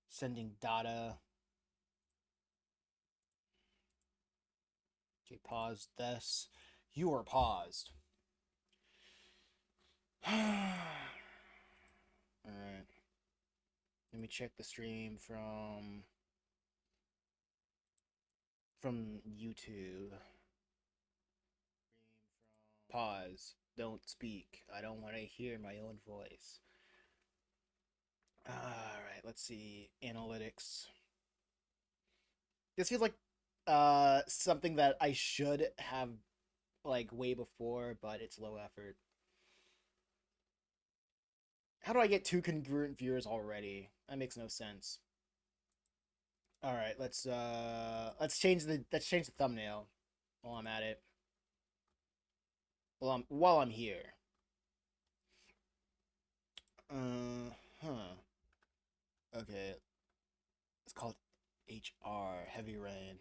Sending data. Okay, pause this. You are paused. Alright. Let me check the stream from YouTube. Pause. Don't speak. I don't want to hear my own voice. Alright, let's see. Analytics. This feels like something that I should have like way before, but it's low effort. How do I get 2 congruent viewers already? That makes no sense. All right, let's change the thumbnail while I'm at it. While I'm here. Huh. Okay. It's called HR Heavy Rain.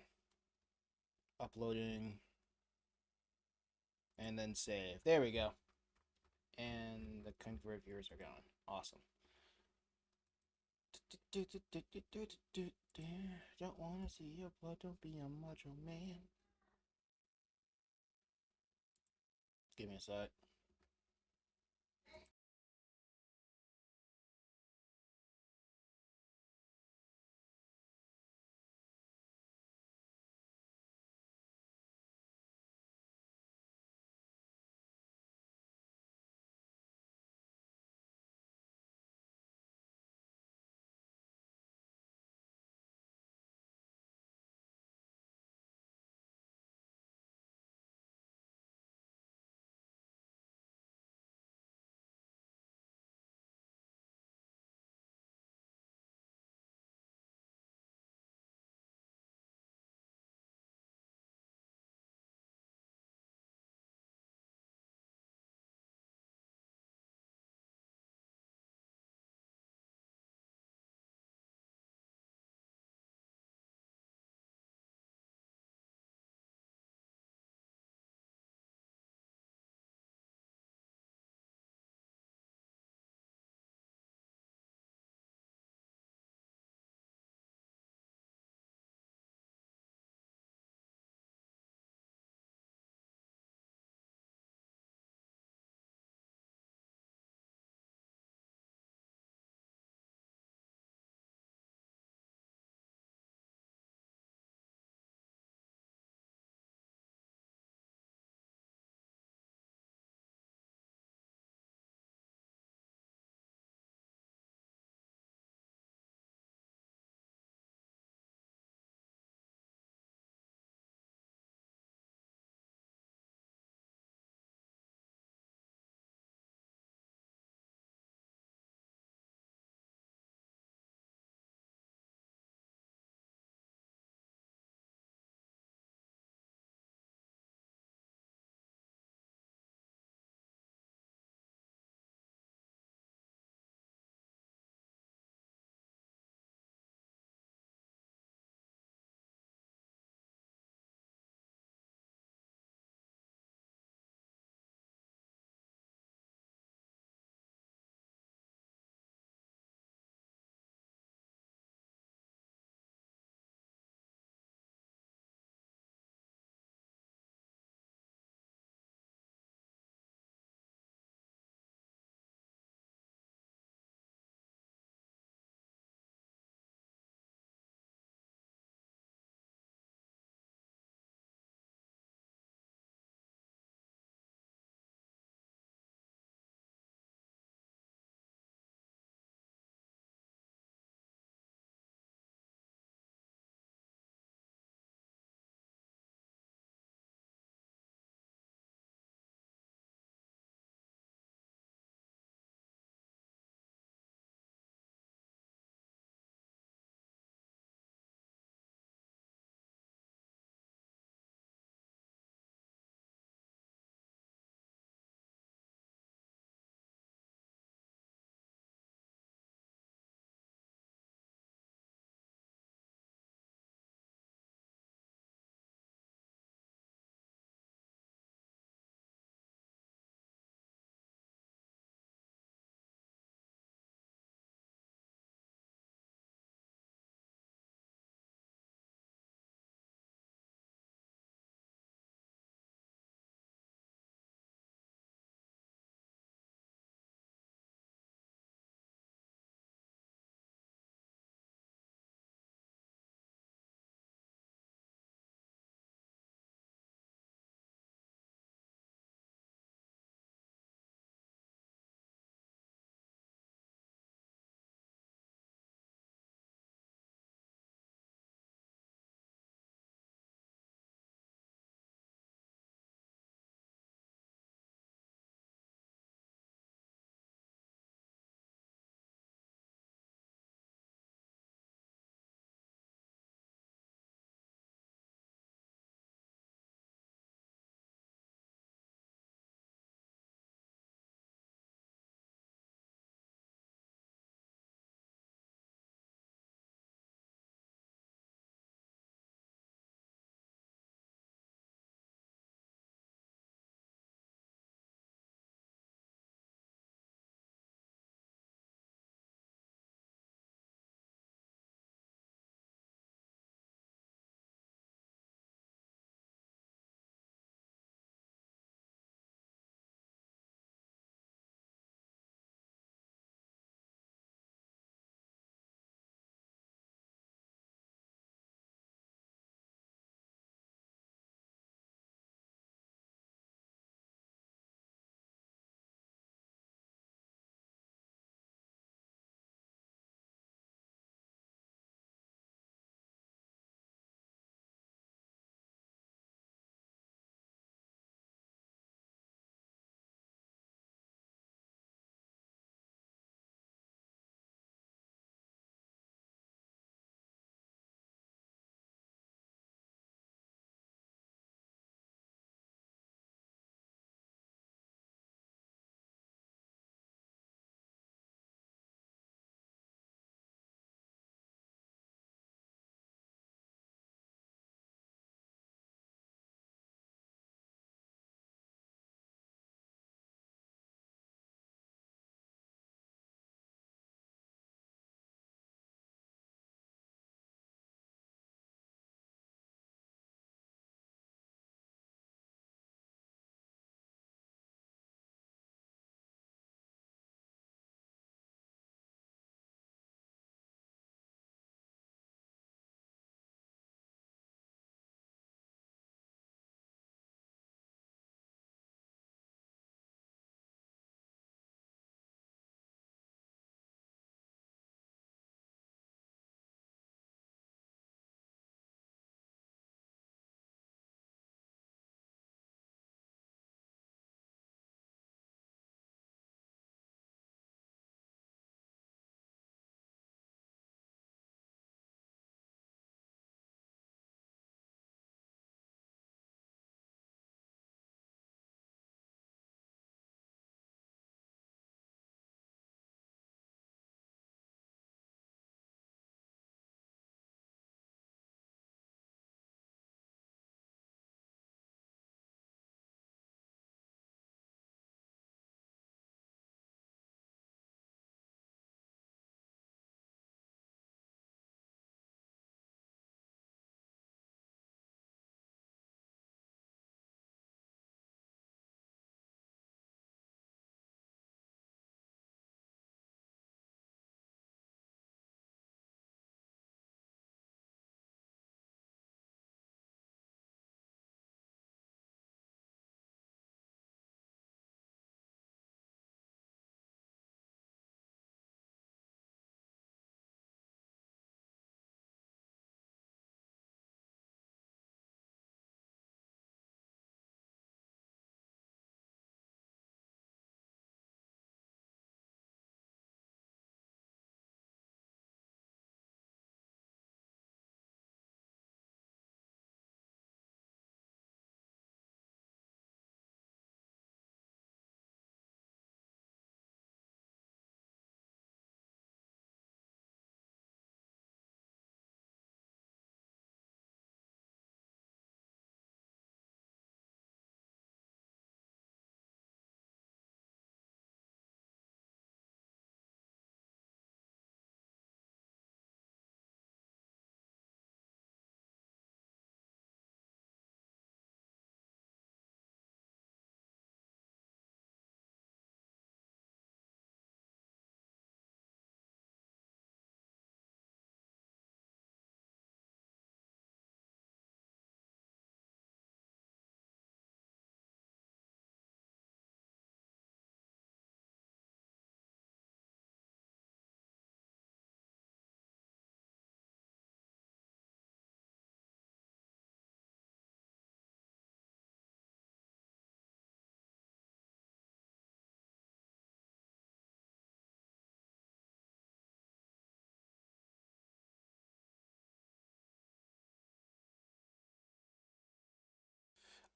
Uploading and then save. There we go. And the congruent viewers are gone. Awesome. Don't wanna see your blood, don't be a macho man. Give me a sec.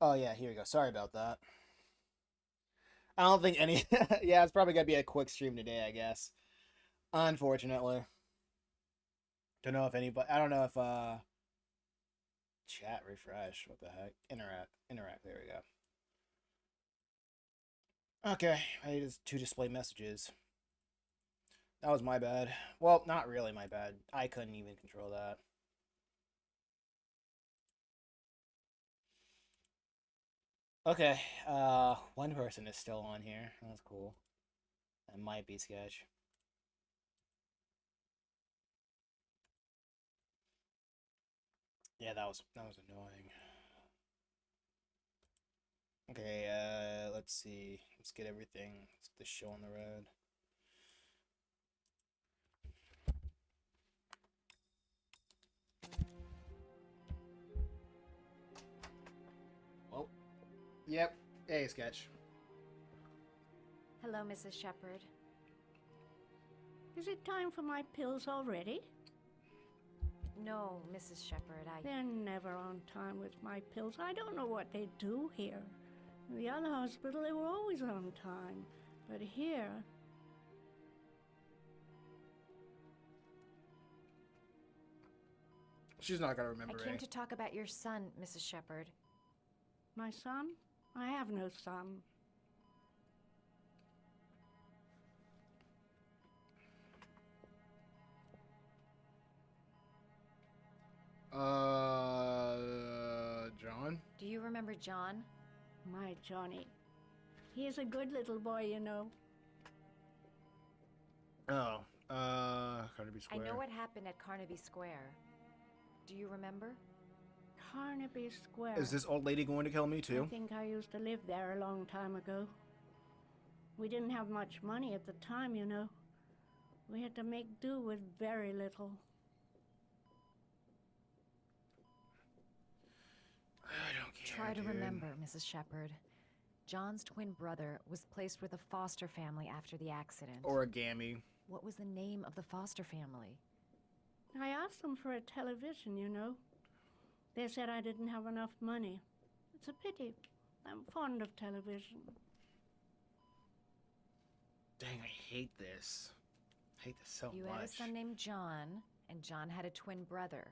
Oh yeah, here we go. Sorry about that. I don't think any. Yeah, it's probably gonna be a quick stream today, I guess. Unfortunately, don't know if anybody. I don't know if chat refresh. What the heck? Interact. There we go. Okay, I need to display messages. That was my bad. Well, not really my bad. I couldn't even control that. Okay, one person is still on here. That's cool. That might be sketch. Yeah, that was annoying. Okay, let's see. Let's get everything. Let's get the show on the road. Well, yep. Hey, sketch. Hello, Mrs. Shepherd. Is it time for my pills already? No, Mrs. Shepherd, They're never on time with my pills. I don't know what they do here. In the other hospital, they were always on time. But here... She's not gonna remember. I came to talk about your son, Mrs. Shepherd. My son? I have no son. John? Do you remember John? My Johnny. He is a good little boy, you know. Oh, Carnaby Square. I know what happened at Carnaby Square. Do you remember? Carnaby Square. Is this old lady going to kill me too? I think I used to live there a long time ago. We didn't have much money at the time, you know. We had to make do with very little. I don't care. Try to remember, Mrs. Shepherd. John's twin brother was placed with a foster family after the accident. Origami. What was the name of the foster family? I asked them for a television, you know. They said I didn't have enough money. It's a pity. I'm fond of television. Dang, I hate this. I hate this so much. You had a son named John, and John had a twin brother.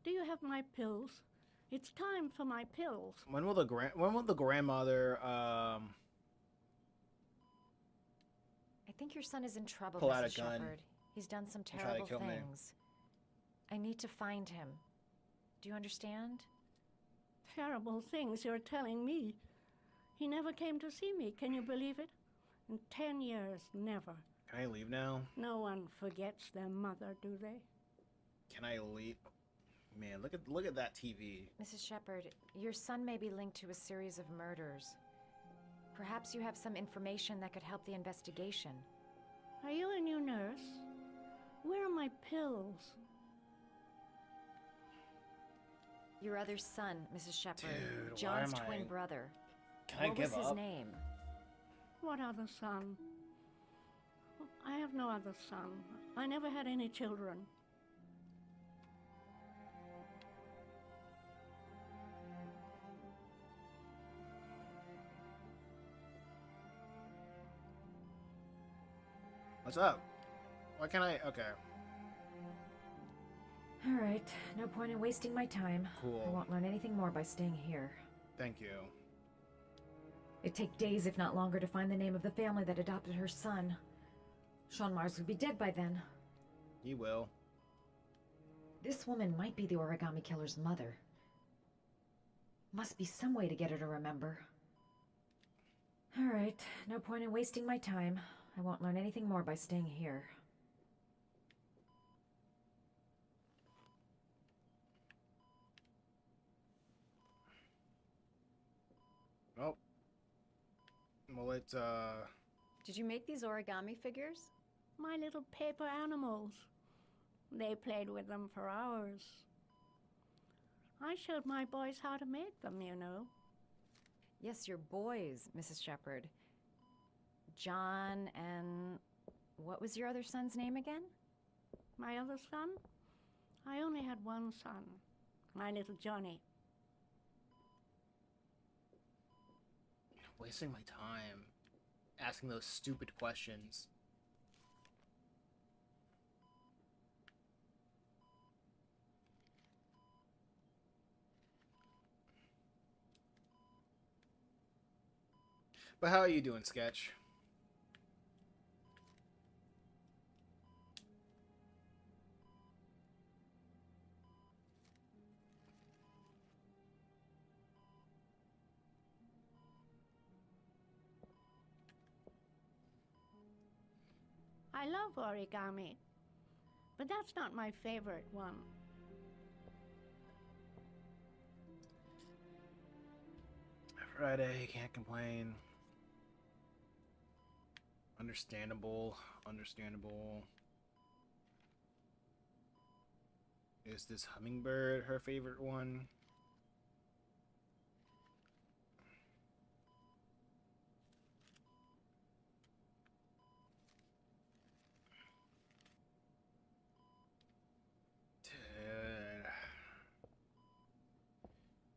Do you have my pills? It's time for my pills. When will the grandmother I think your son is in trouble, pull out a Mrs. gun? Shepherd. He's done some try to terrible kill me? things. I need to find him. Do you understand? Terrible things you're telling me. He never came to see me, can you believe it? In 10 years, never. Can I leave now? No one forgets their mother, do they? Can I leave? Man, look at that TV. Mrs. Shepherd, your son may be linked to a series of murders. Perhaps you have some information that could help the investigation. Are you a new nurse? Where are my pills? Your other son, Mrs. Shepherd, Dude, John's why am twin I... brother. Can I What give was his up? name? What other son? I have no other son. I never had any children. What's up? Why can't I? Okay. All right, no point in wasting my time. Cool. I won't learn anything more by staying here. Thank you. It'd take days, if not longer, to find the name of the family that adopted her son. Sean Mars would be dead by then. He will. This woman might be the origami killer's mother. Must be some way to get her to remember. All right, no point in wasting my time. I won't learn anything more by staying here. Oh. Well, it's Did you make these origami figures? My little paper animals. They played with them for hours. I showed my boys how to make them, you know. Yes, your boys, Mrs. Shepherd. John and... what was your other son's name again? My other son? I only had one son. My little Johnny. Wasting my time asking those stupid questions. But how are you doing, Sketch? I love origami, but that's not my favorite one. Friday, can't complain. Understandable, understandable. Is this hummingbird her favorite one?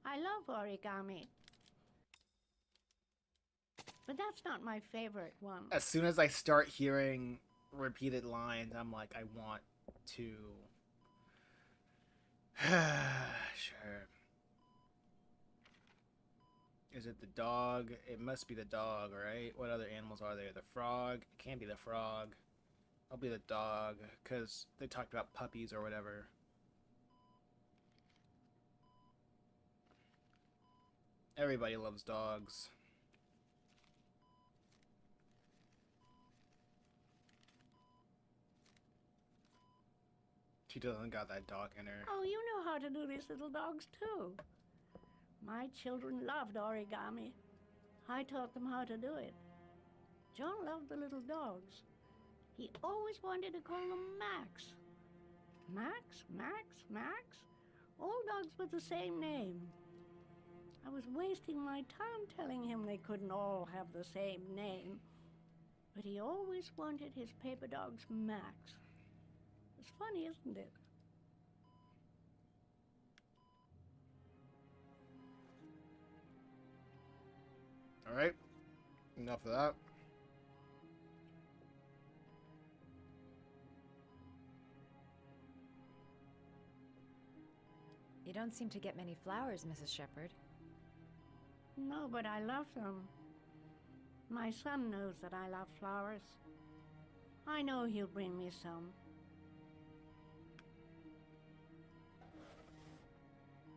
I love origami, but that's not my favorite one. As soon as I start hearing repeated lines, I'm like, I want to. Sure. Is it the dog? It must be the dog, right? What other animals are there? The frog? It can't be the frog. I'll be the dog, because they talked about puppies or whatever. Everybody loves dogs. She doesn't got that dog in her. Oh, you know how to do these little dogs too. My children loved origami. I taught them how to do it. John loved the little dogs. He always wanted to call them Max. Max, Max, Max. All dogs with the same name. I was wasting my time telling him they couldn't all have the same name. But he always wanted his paper dogs Max. It's funny, isn't it? Alright. Enough of that. You don't seem to get many flowers, Mrs. Shepherd. No, but I love them. My son knows that I love flowers. I know he'll bring me some.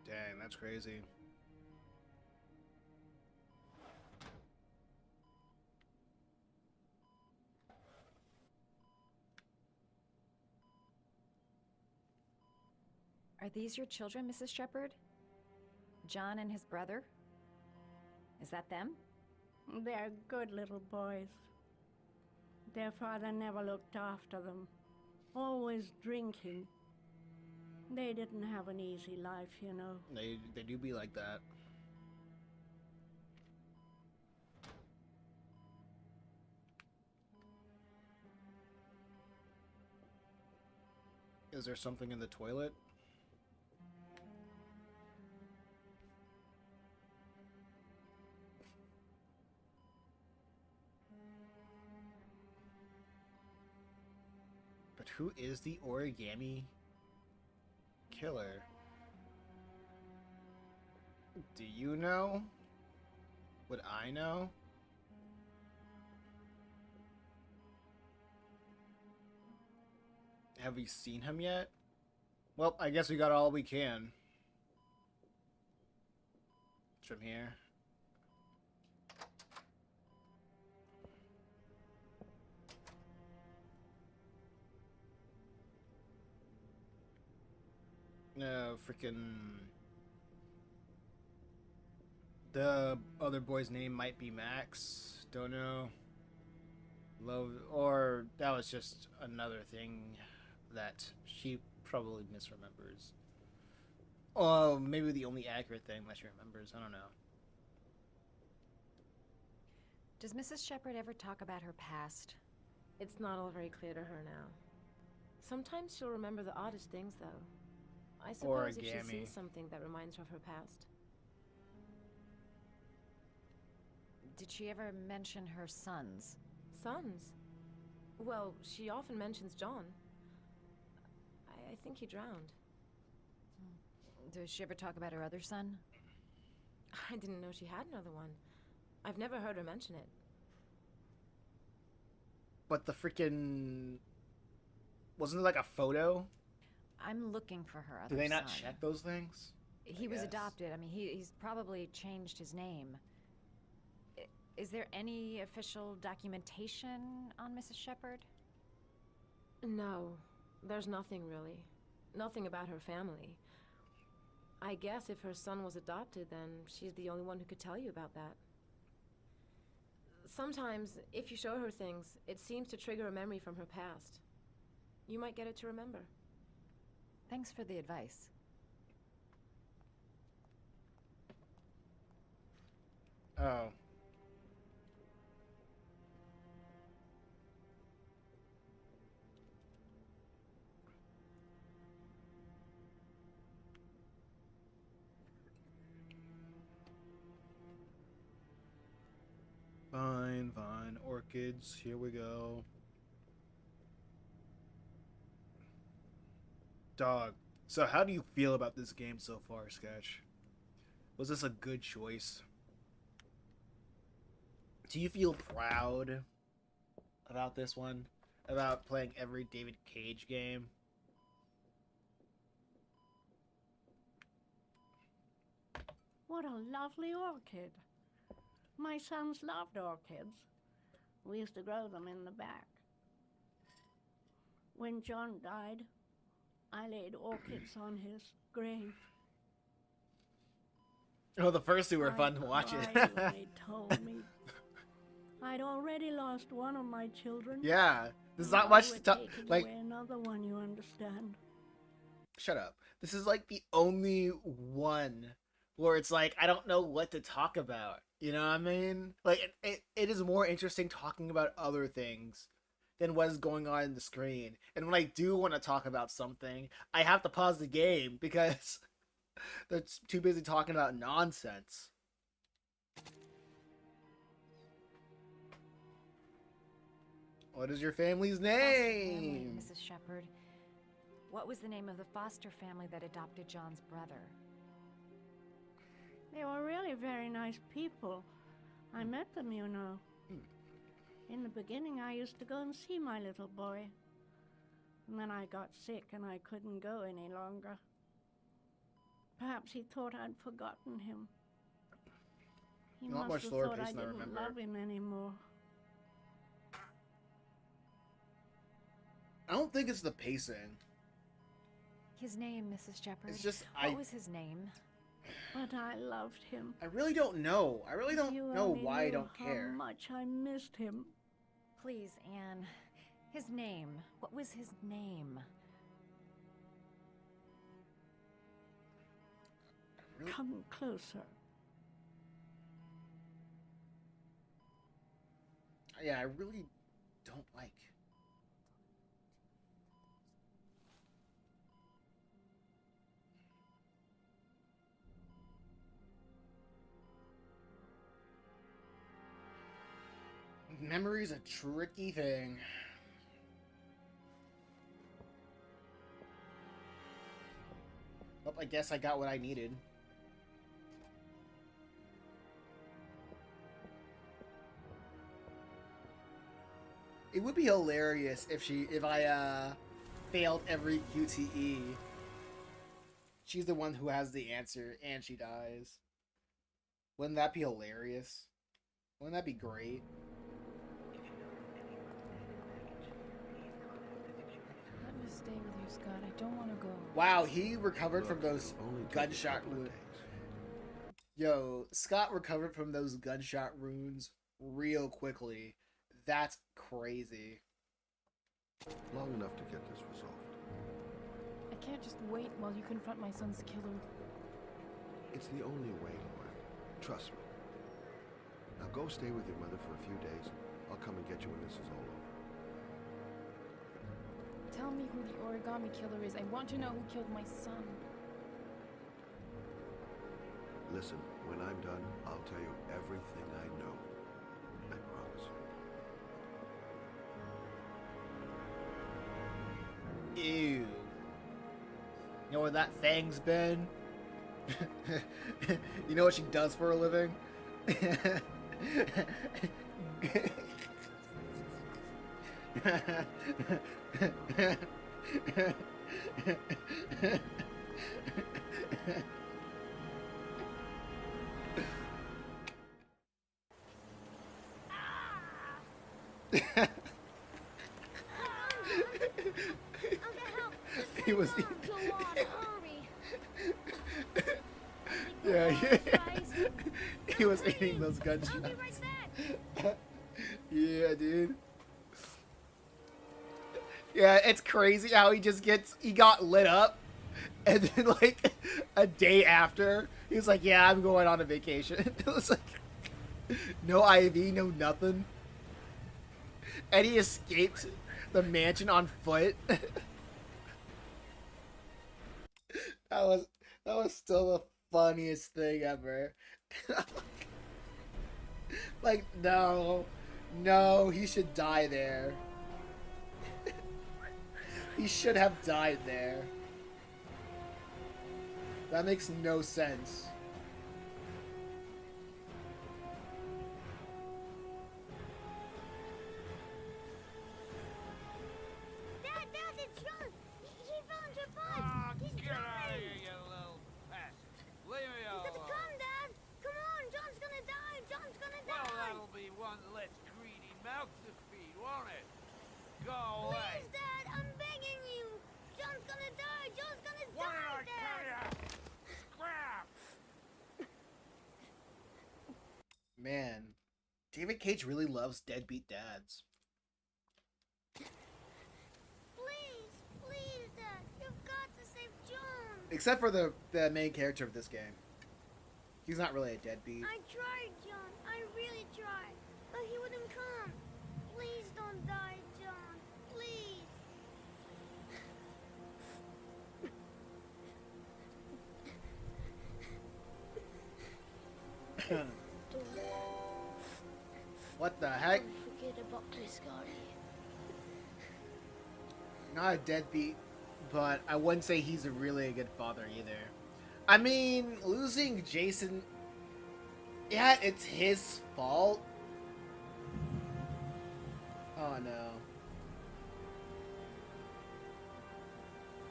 Dang, that's crazy. Are these your children, Mrs. Shepherd? John and his brother? Is that them? They're good little boys. Their father never looked after them, always drinking. They didn't have an easy life, you know. They do be like that. Is there something in the toilet? But who is the origami killer? Do you know? Would I know? Have we seen him yet? Well, I guess we got all we can. From here. No, freaking. The other boy's name might be Max. Don't know. Love, or that was just another thing that she probably misremembers. Oh, maybe the only accurate thing that she remembers. I don't know. Does Mrs. Shepherd ever talk about her past? It's not all very clear to her now. Sometimes she'll remember the oddest things, though. I suppose if she sees something that reminds her of her past. Did she ever mention her sons? Sons? Well, she often mentions John. I think he drowned. Does she ever talk about her other son? I didn't know she had another one. I've never heard her mention it. But the freaking... Wasn't there like a photo? I'm looking for her other Do they not son. check those things? He was adopted. I mean, he's probably changed his name. Is there any official documentation on Mrs. Shepherd? No, there's nothing really. Nothing about her family. I guess if her son was adopted, then she's the only one who could tell you about that. Sometimes, if you show her things, it seems to trigger a memory from her past. You might get it to remember. Thanks for the advice. Oh. Fine, fine. Orchids, here we go. Dog. So how do you feel about this game so far, Sketch? Was this a good choice? Do you feel proud about this one? About playing every David Cage game? What a lovely orchid. My sons loved orchids. We used to grow them in the back. When John died, I laid orchids on his grave. Oh, the first two were fun to watch cried it. when they told me I'd already lost one of my children. Yeah, there's and not much they to were talk. taking Like, away another one, you understand. shut up. This is like the only one where it's like I don't know what to talk about. You know what I mean? Like it is more interesting talking about other things than what is going on in the screen. And when I do want to talk about something, I have to pause the game because they're too busy talking about nonsense. What is your family's Foster family, name? Mrs. Shepherd. What was the name of the foster family that adopted John's brother? They were really very nice people. I met them, you know. In the beginning, I used to go and see my little boy. And then I got sick and I couldn't go any longer. Perhaps he thought I'd forgotten him. He Not must much have slower thought I pace than I didn't remember. love him anymore. I don't think it's the pacing. His name, Mrs. Shepherd. It's just What was his name? But I loved him. I really don't know. I really don't You know only why I knew don't care. how much I missed him. Please, Anne. His name. What was his name? Really? Come closer. Yeah, I really don't like. Memory's a tricky thing. Well, I guess I got what I needed. It would be hilarious if I failed every QTE. She's the one who has the answer and she dies. Wouldn't that be hilarious? Wouldn't that be great? Let me stay with you, Scott. I don't want to go. Wow, he recovered from those gunshot wounds. Yo, Scott recovered from those gunshot wounds real quickly. That's crazy. Long enough to get this resolved. I can't just wait while you confront my son's killer. It's the only way, Lauren. Trust me. Now go stay with your mother for a few days. I'll come and get you when this is all over. Tell me who the origami killer is. I want to know who killed my son. Listen, when I'm done, I'll tell you everything I know. Ew. You know where that thing's been? You know what she does for a living? He was. Yeah, he was eating those gunshots. Yeah, dude. Yeah, it's crazy how he got lit up, and then like a day after, he was like, "Yeah, I'm going on a vacation." It was like no IV, no nothing, and he escaped the mansion on foot. That was still the funniest thing ever. Like, no, he should die there. He should have died there. That makes no sense. Dad, it's John. He found your bud. He's Get out of coming. here, you little pest. Leave me You gotta alone. come, Dad. Come on, John's gonna die. John's gonna Well, die. that'll be one less greedy mouth to feed, won't it? Go away. Please, Dad, I'm begging you. John's gonna die. John's gonna What did die, I tell Dad. you? Scrap! Man, David Cage really loves deadbeat dads. Please, Dad. You've got to save John. Except for the main character of this game. He's not really a deadbeat. I tried, John. I really tried. But he wouldn't come. Please don't die, John. Please. What the heck? Don't forget about Scotty. Not a deadbeat, but I wouldn't say he's really a good father either. I mean, losing Jason, yeah, it's his fault. Oh no.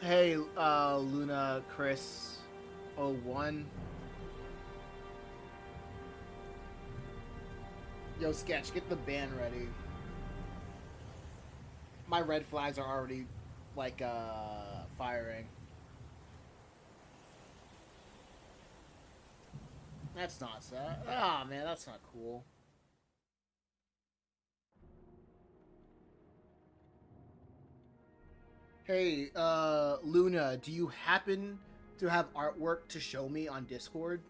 Hey, Luna, Chris, 01. Yo, Sketch, get the band ready. My red flags are already, like, firing. That's not sad. Ah, man, that's not cool. Hey, Luna, do you happen to have artwork to show me on Discord?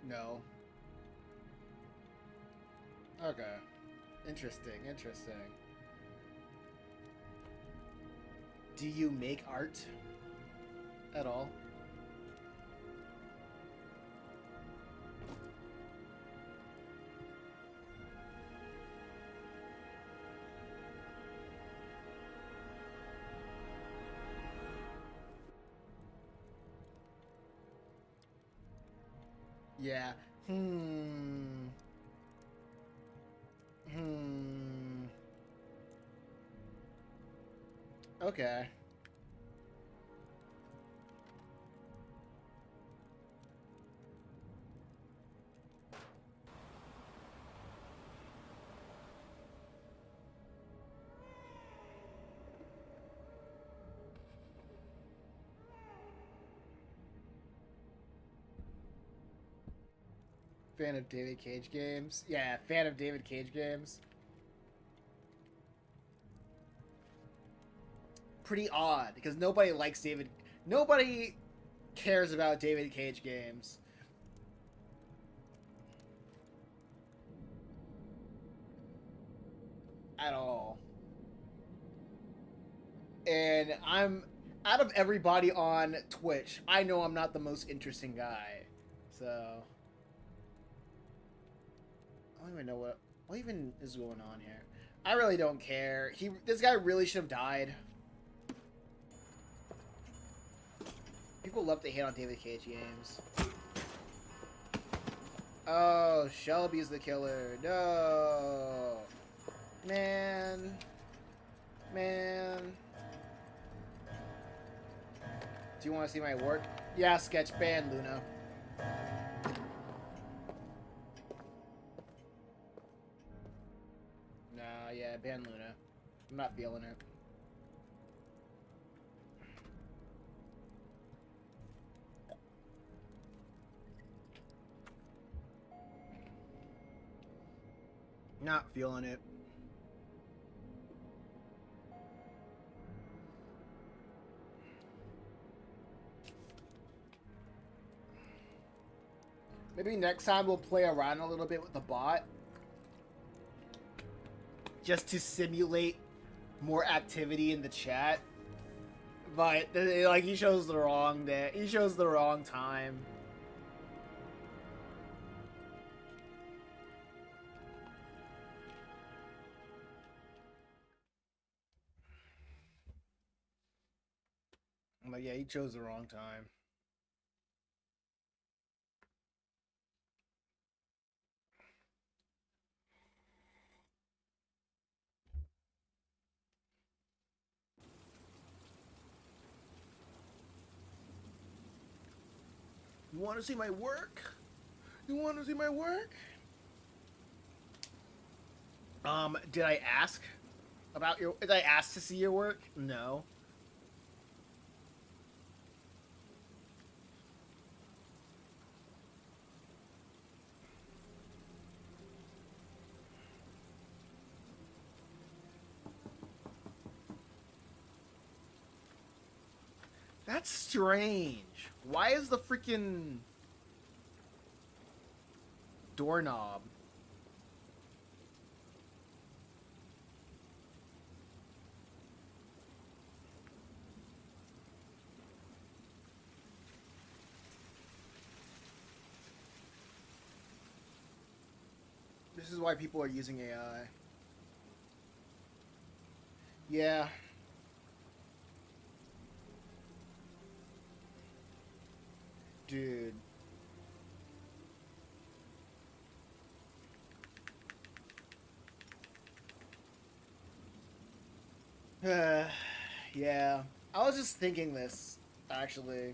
No. Okay. Interesting. Do you make art at all? Yeah. Okay. Fan of David Cage games? Yeah, fan of David Cage games. Pretty odd, because nobody likes David... Nobody cares about David Cage games. at all. And I'm out of everybody on Twitch, I know I'm not the most interesting guy. So I don't even know what even is going on here. I really don't care. This guy really should have died. People love to hate on David Cage games. Oh, Shelby's the killer. No. Man. Do you want to see my work? Yeah, sketch ban, Luna. Nah, yeah, ban Luna. I'm not feeling it. Not feeling it. Maybe next time we'll play around a little bit with the bot. Just to simulate more activity in the chat. But, like, he chose the wrong day. He chose the wrong time. I'm like, yeah, he chose the wrong time. You want to see my work? You want to see my work? Did I ask about your... Did I ask to see your work? No. That's strange. Why is the freaking doorknob? This is why people are using AI. Yeah. Dude. Yeah. I was just thinking this, actually.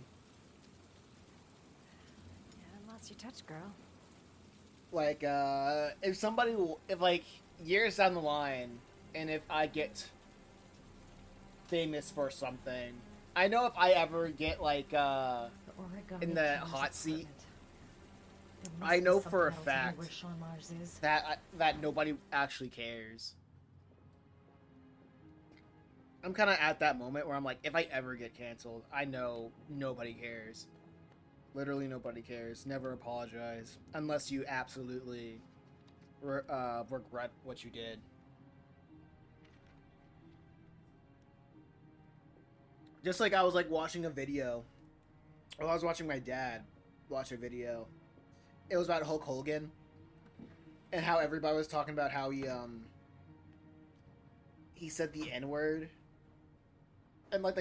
Yeah, lots you touch, girl. Like, if somebody, if like, years down the line, and if I get famous for something, I know if I ever get, like, in the hot seat, I know for a fact that nobody actually cares. I'm kind of at that moment where I'm like, if I ever get canceled, I know nobody cares. Literally nobody cares. Never apologize. Unless you absolutely regret what you did. Just like I was like watching a video. Well, I was watching my dad watch a video. It was about Hulk Hogan. And how everybody was talking about how he said the N-word. And like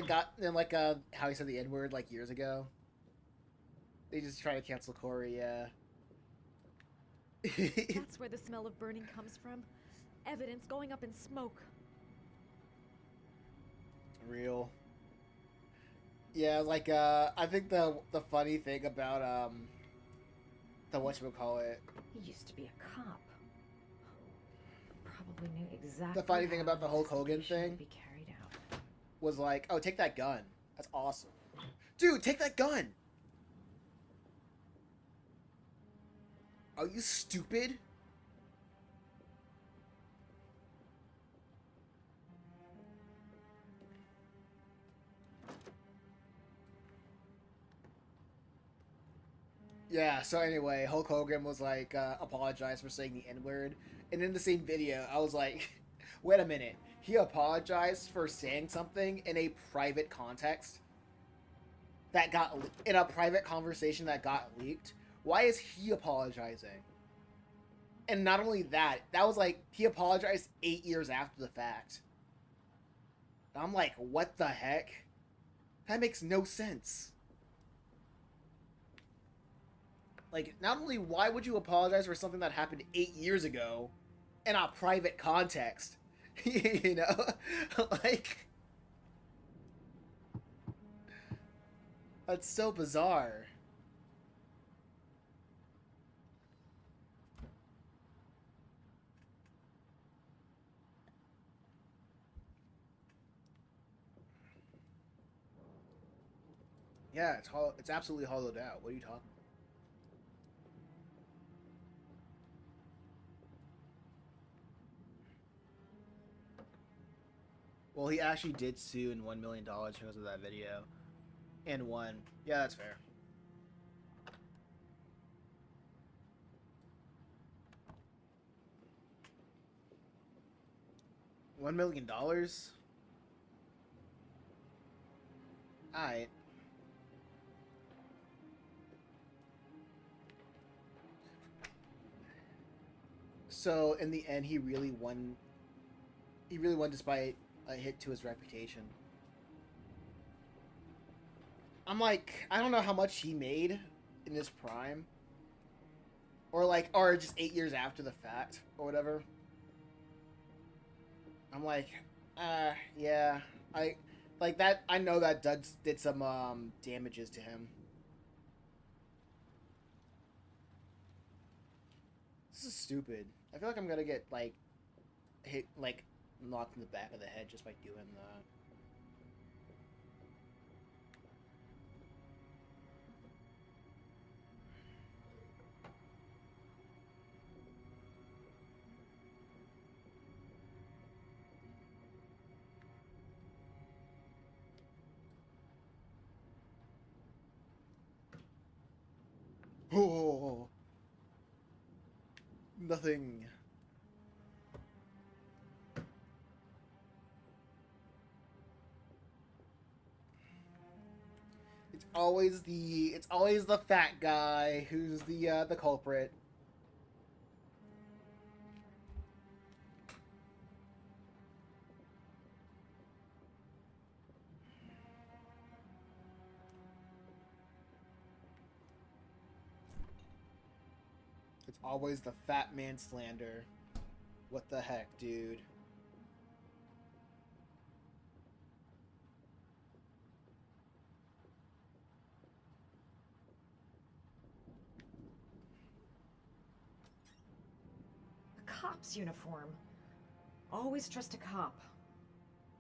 how he said the N-word like years ago. They just try to cancel Corey, yeah. That's where the smell of burning comes from. Evidence going up in smoke. Real. Yeah, like I think the funny thing about the whatchamacallit. He used to be a cop. Probably knew exactly. The funny thing about the Hulk Hogan thing would be carried out. Was like, oh, take that gun. That's awesome. Dude, take that gun. Are you stupid? Yeah, so anyway, Hulk Hogan was like, apologize for saying the N-word. And in the same video, I was like, wait a minute. He apologized for saying something in a private context that got in a private conversation that got leaked. Why is he apologizing? And not only that, that was like he apologized 8 years after the fact. I'm like, what the heck? That makes no sense. Like, not only why would you apologize for something that happened 8 years ago in a private context? You know? Like, that's so bizarre. Yeah, it's absolutely hollowed out. What are you talking about? Well, he actually did sue and $1 million because of that video. And won. Yeah, that's fair. $1 million? Alright. So, in the end, he really won. He really won despite a hit to his reputation. I'm like, I don't know how much he made in his prime. Or just 8 years after the fact, or whatever. I'm like, yeah. I know that Doug did some, damages to him. This is stupid. I feel like I'm gonna get, hit, knocked in the back of the head just by doing that. Oh, nothing. It's always the fat guy who's the culprit. It's always the fat man slander. What the heck, dude? A cop's uniform. Always trust a cop.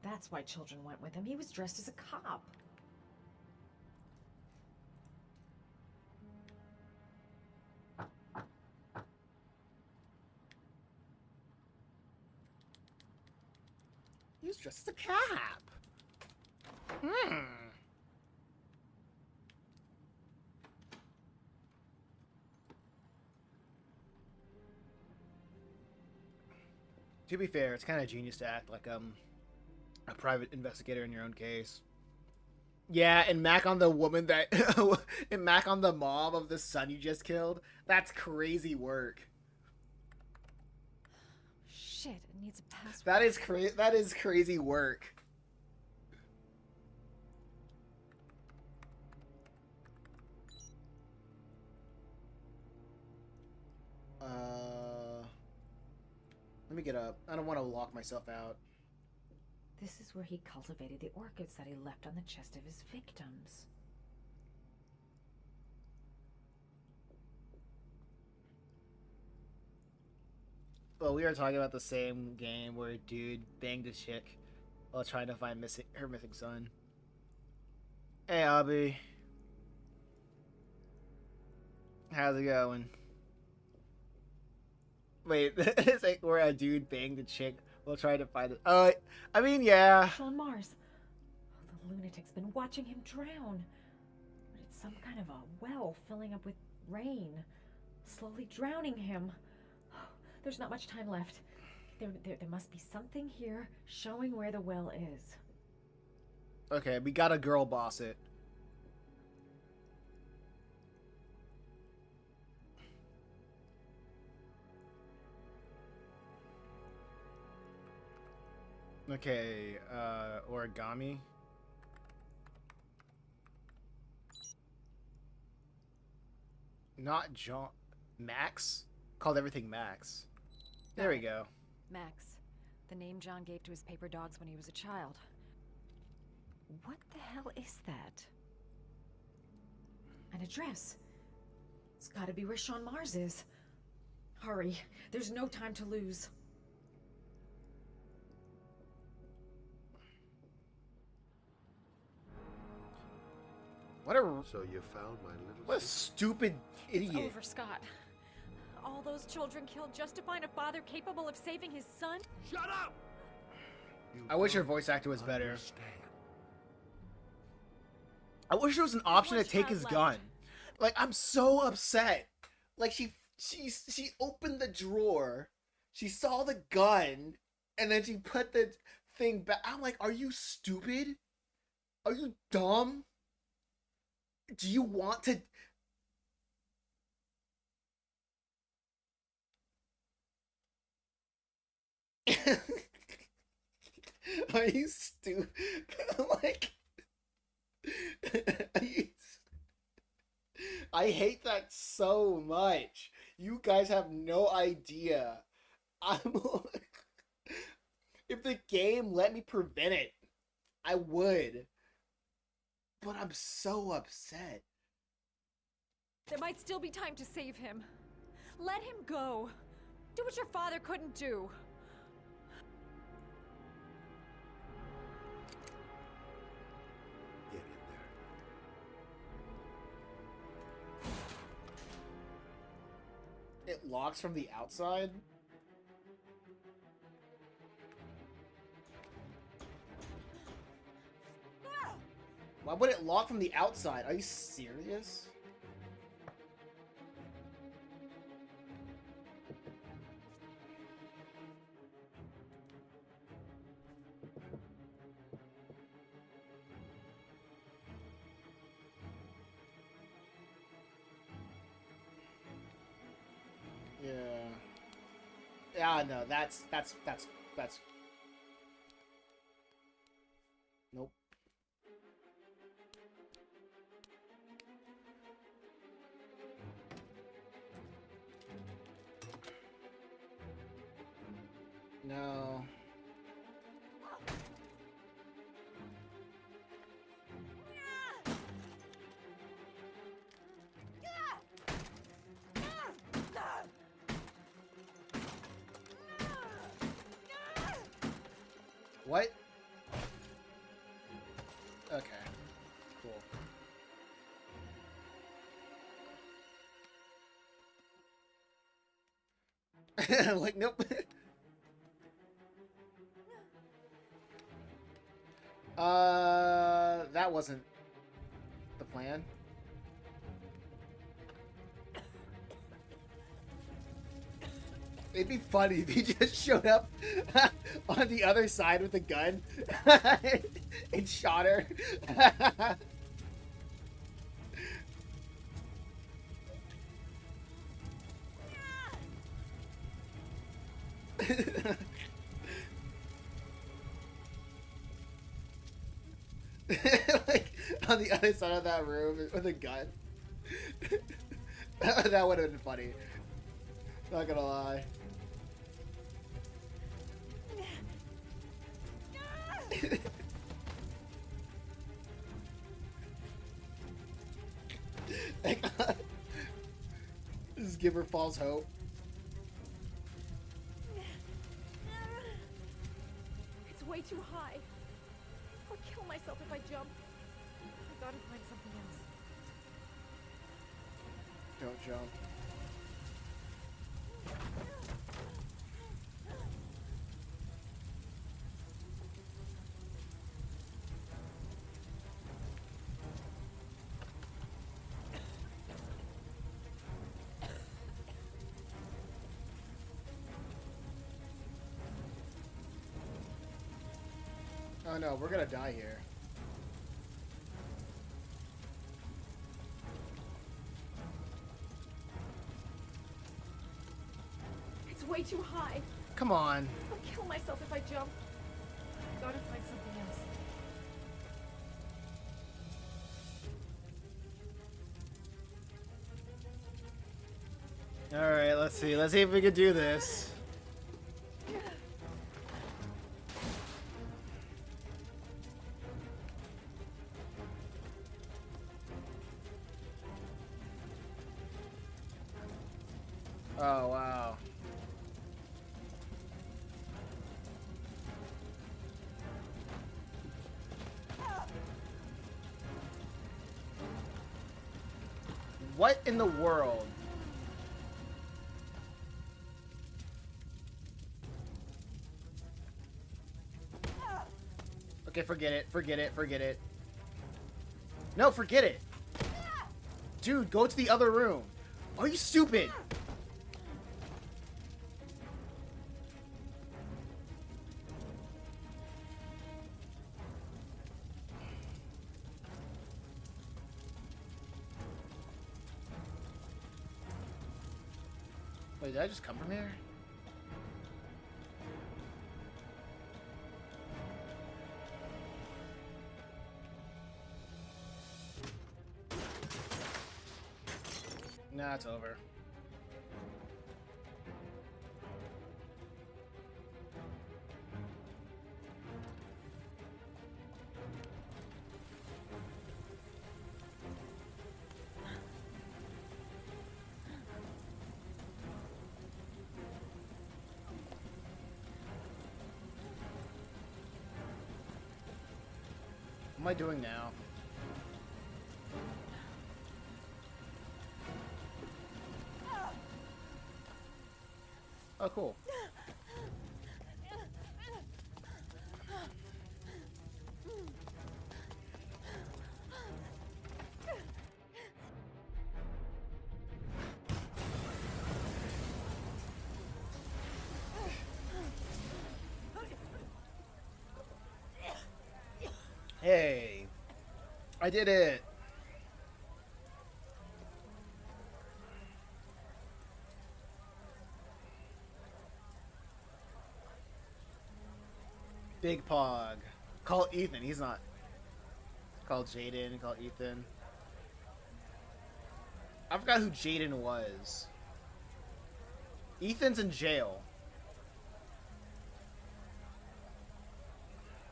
That's why children went with him. He was dressed as a cop. He was dressed as a cop. To be fair, it's kind of genius to act like a private investigator in your own case. Yeah, and Mac on the woman that and Mac on the mom of the son you just killed. That's crazy work. Shit, it needs a password. That is crazy work. Let me get up. I don't want to lock myself out. This is where he cultivated the orchids that he left on the chest of his victims. Well, we were talking about the same game where a dude banged a chick while trying to find her missing son. Hey, Abby. How's it going? Wait, it's like where a dude banged a chick while trying to find it. I mean, yeah. On Mars. Oh, the lunatic's been watching him drown. But it's some kind of a well filling up with rain, slowly drowning him. Oh, there's not much time left. There must be something here showing where the well is. Okay, we gotta girl boss it. Okay, origami. Not John. Max? Called everything Max. There we go. Max, the name John gave to his paper dogs when he was a child. What the hell is that? An address. It's gotta be where Sean Mars is. Hurry, there's no time to lose. What a So you found my little what a sister? stupid idiot. It's over, Scott. All those children killed just to find a father capable of saving his son? Shut up! You I wish her don't voice actor was better. understand. I wish there was an option to one take child his left. gun. Like, I'm so upset. Like, she opened the drawer, she saw the gun, and then she put the thing back. I'm like, are you stupid? Are you dumb? Do you want to... Are you stupid? Like... Are you... I hate that so much. You guys have no idea. I'm like, if the game let me prevent it, I would. But I'm so upset. There might still be time to save him. Let him go. Do what your father couldn't do. Get in there. It locks from the outside? Why would it lock from the outside? Are you serious? Yeah. Yeah, no, that's nope. No. What? Okay. Cool. Like, nope. That wasn't the plan. It'd be funny if he just showed up on the other side with a gun and shot her. Like on the other side of that room with a gun. That would have been funny. Not gonna lie. Just give her false hope. It's way too high. I'll kill myself if I jump. I gotta find something else. Don't jump. Oh no, we're gonna die here. It's way too high. Come on. I'll kill myself if I jump. Gotta find something else. Alright, let's see. Let's see if we can do this. Oh, wow. What in the world? Okay, forget it. Forget it. Forget it. No, forget it. Dude, go to the other room. Are you stupid? Wait, did I just come from here? Nah, it's over. What am I doing now? Oh, cool. Hey, I did it. Big Pog. Call Ethan. He's not. Call Jaden. Call Ethan. I forgot who Jaden was. Ethan's in jail.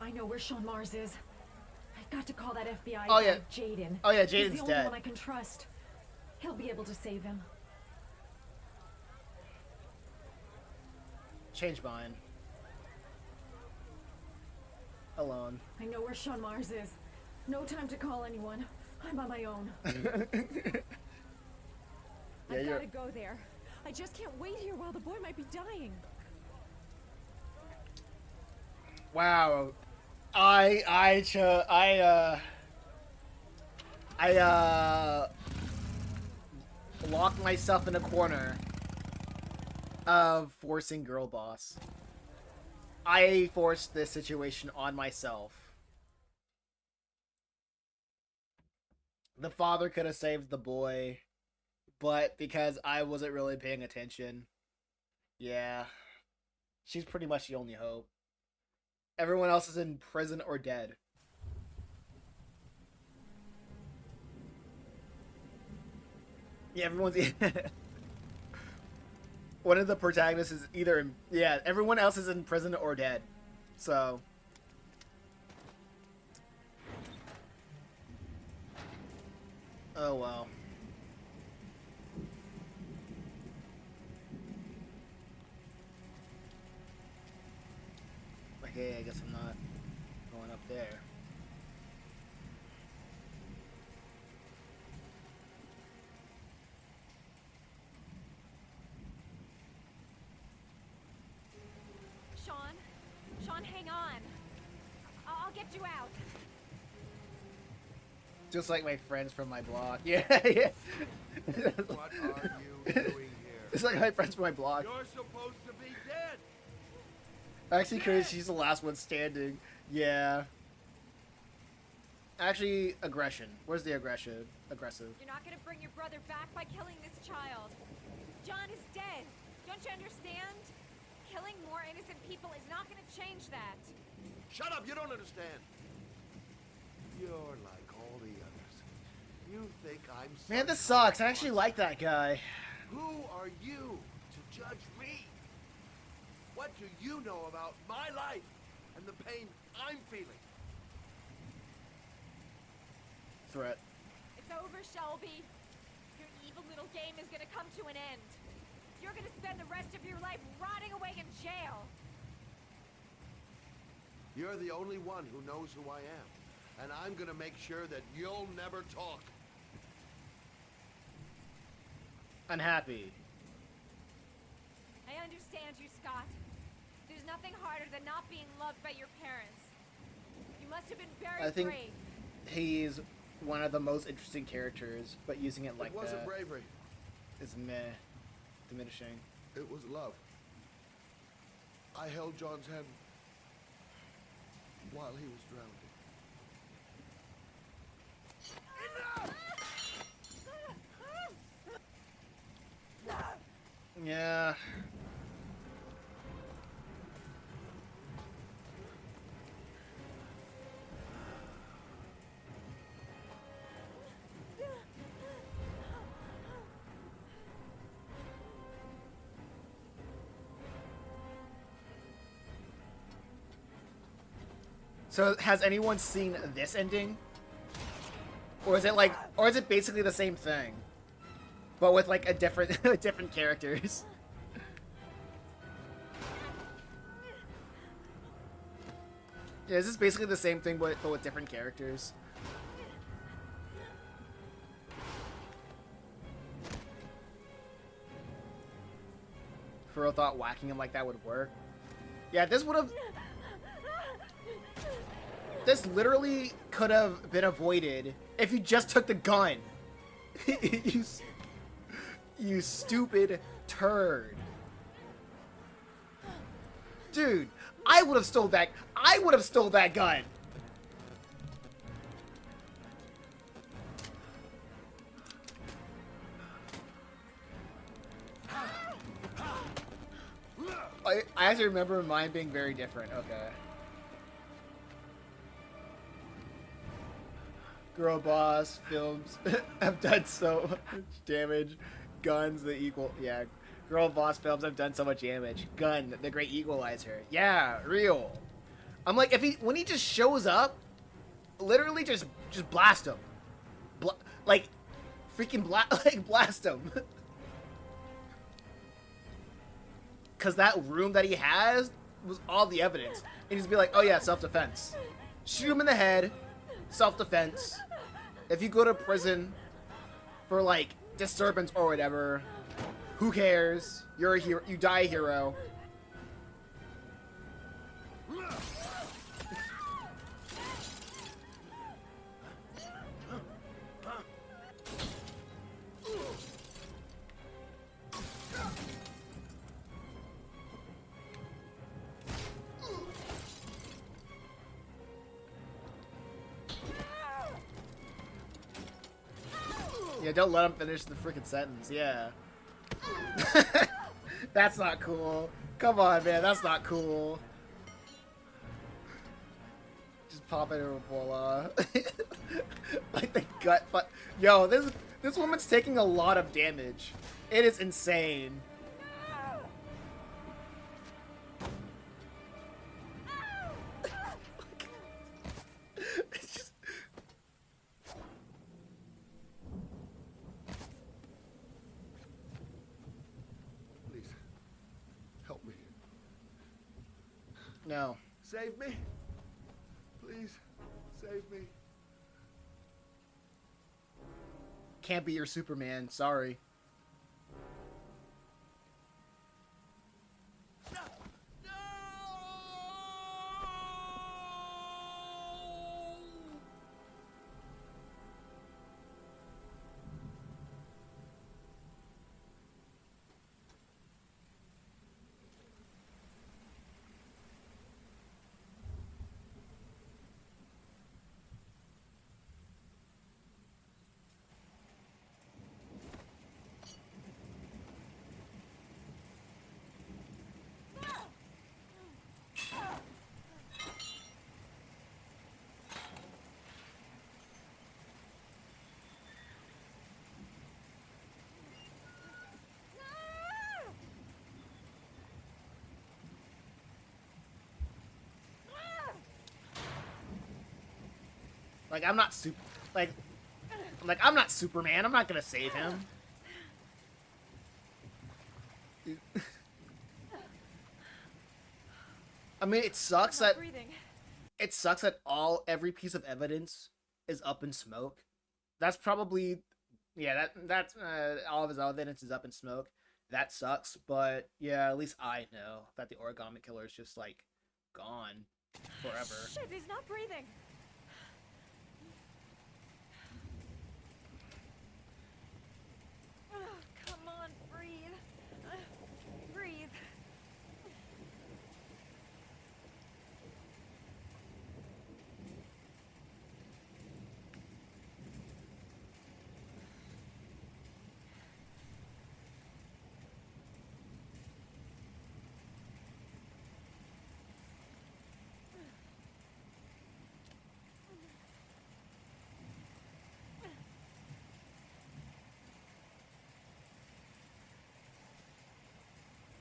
I know where Sean Mars is. I've got to call that FBI Oh, guy, yeah. Jaden. Oh yeah, He's Jaden's the only dead. one I can trust. He'll be able to save him. Change mine. Alone. I know where Sean Mars is. No time to call anyone. I'm on my own. Yeah, I've you're. gotta go there. I just can't wait here while the boy might be dying. Wow. I locked myself in a corner of forcing girl boss. I forced this situation on myself. The father could have saved the boy, but because I wasn't really paying attention, yeah, she's pretty much the only hope. Everyone else is in prison or dead. Yeah, everyone's. One of the protagonists is either in. Yeah, everyone else is in prison or dead. So. Oh well. Okay, I guess I'm not going up there. Sean, hang on. I'll get you out. Just like my friends from my block. Yeah, yeah. What are you doing here? It's like my friends from my block. You're supposed to be dead. Actually, crazy. She's the last one standing. Yeah. Actually, aggression. Where's the aggression? Aggressive. You're not gonna bring your brother back by killing this child. John is dead. Don't you understand? Killing more innocent people is not gonna change that. Shut up, you don't understand. You're like all the others. You think I'm Man, this some kind sucks. of I actually like that guy. Who are you to judge me? What do you know about my life and the pain I'm feeling? Threat. It's over, Shelby. Your evil little game is gonna come to an end. You're gonna spend the rest of your life rotting away in jail. You're the only one who knows who I am. And I'm gonna make sure that you'll never talk. Unhappy. I understand you, Scott. There's nothing harder than not being loved by your parents. You must have been very I think brave. he's one of the most interesting characters, but using it like It wasn't that bravery. is meh. Diminishing. It was love. I held John's hand while he was drowning. Yeah. So has anyone seen this ending? Or is it like, or is it basically the same thing? But with like a different, different characters? Yeah, is this basically the same thing but with different characters? For real thought whacking him like that would work? Yeah, this would have... This literally could have been avoided if you just took the gun. you stupid turd. Dude, I would have stole that. I would have stole that gun. I actually remember mine being very different. Okay. Girl boss films have done so much damage. Guns the equal. Yeah. Girl boss films have done so much damage. Gun the great equalizer. Yeah, real. I'm like, if when he just shows up, literally just blast him. Like freaking blast him. Cause that room that he has was all the evidence. And he's be like, oh yeah, self-defense. Shoot him in the head. Self-defense. If you go to prison for like disturbance or whatever, who cares? You're a hero. You die a hero. Yeah, don't let him finish the freaking sentence. Yeah. That's not cool. Come on, man. That's not cool. Just pop it in a bola. Like the gut. But yo, this woman's taking a lot of damage. It is insane. It's just... Please, help me. No. Save me. Please, save me. Can't be your Superman. Sorry. Like, I'm not super... Like, I'm not Superman. I'm not gonna save him. I mean, it sucks that... It sucks that every piece of evidence is up in smoke. That's probably... Yeah, that's all of his evidence is up in smoke. That sucks, but yeah, at least I know that the origami killer is just, like, gone forever. Shit, he's not breathing. Oh, come on, breathe. Breathe.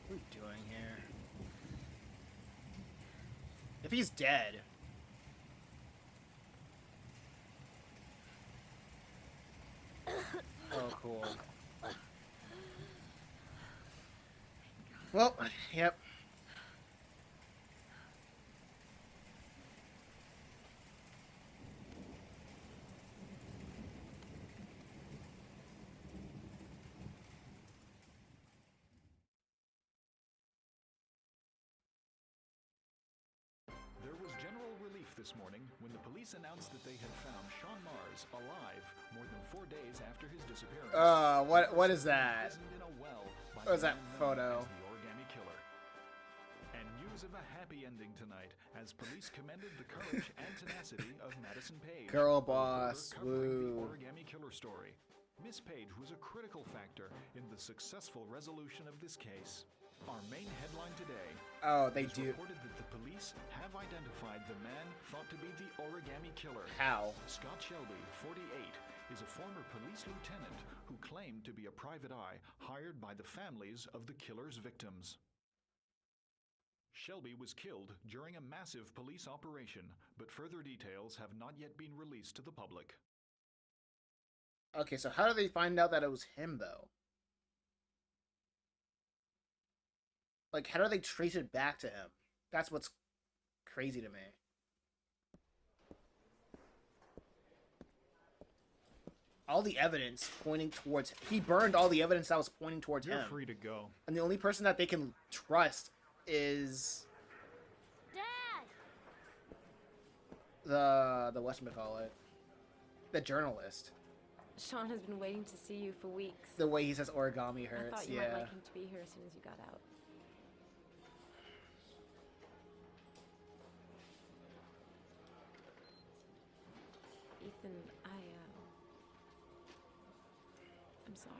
What are we doing here? If he's dead... Oh, cool. Well, yep. There was general relief this morning when the police announced that they had found Sean Mars alive more than 4 days after his disappearance. What is that? In a well by What is that the man known photo? as the Origami Killer. And news of a happy ending tonight as police commended the courage and tenacity of Madison Page. Girl for boss, covering the woo. Origami Killer story. Miss Page was a critical factor in the successful resolution of this case. Our main headline today. Oh, they is do. reported that the police have identified the man thought to be the Origami Killer. How? Scott Shelby, 48, is a former police lieutenant who claimed to be a private eye hired by the families of the killer's victims. Shelby was killed during a massive police operation, but further details have not yet been released to the public. Okay, so how do they find out that it was him, though? Like, how do they trace it back to him? That's what's crazy to me. All the evidence pointing towards... He burned all the evidence that was pointing towards You're him. free to go. And the only person that they can trust is... Dad! The whatchamacallit. The journalist. Sean has been waiting to see you for weeks. The way he says origami I hurts, thought you yeah. might like him to be here as soon as you got out. Ethan, I'm sorry.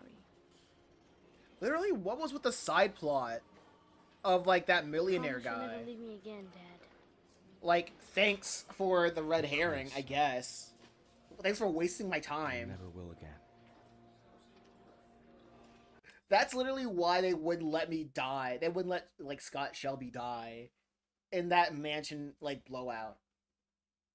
Literally, what was with the side plot of, like, that millionaire Promise you'll guy? never leave me again, Dad. Like, thanks for the red herring, I guess. Thanks for wasting my time. Never will again. That's literally why they wouldn't let me die. They wouldn't let, like, Scott Shelby die in that mansion, like, blowout.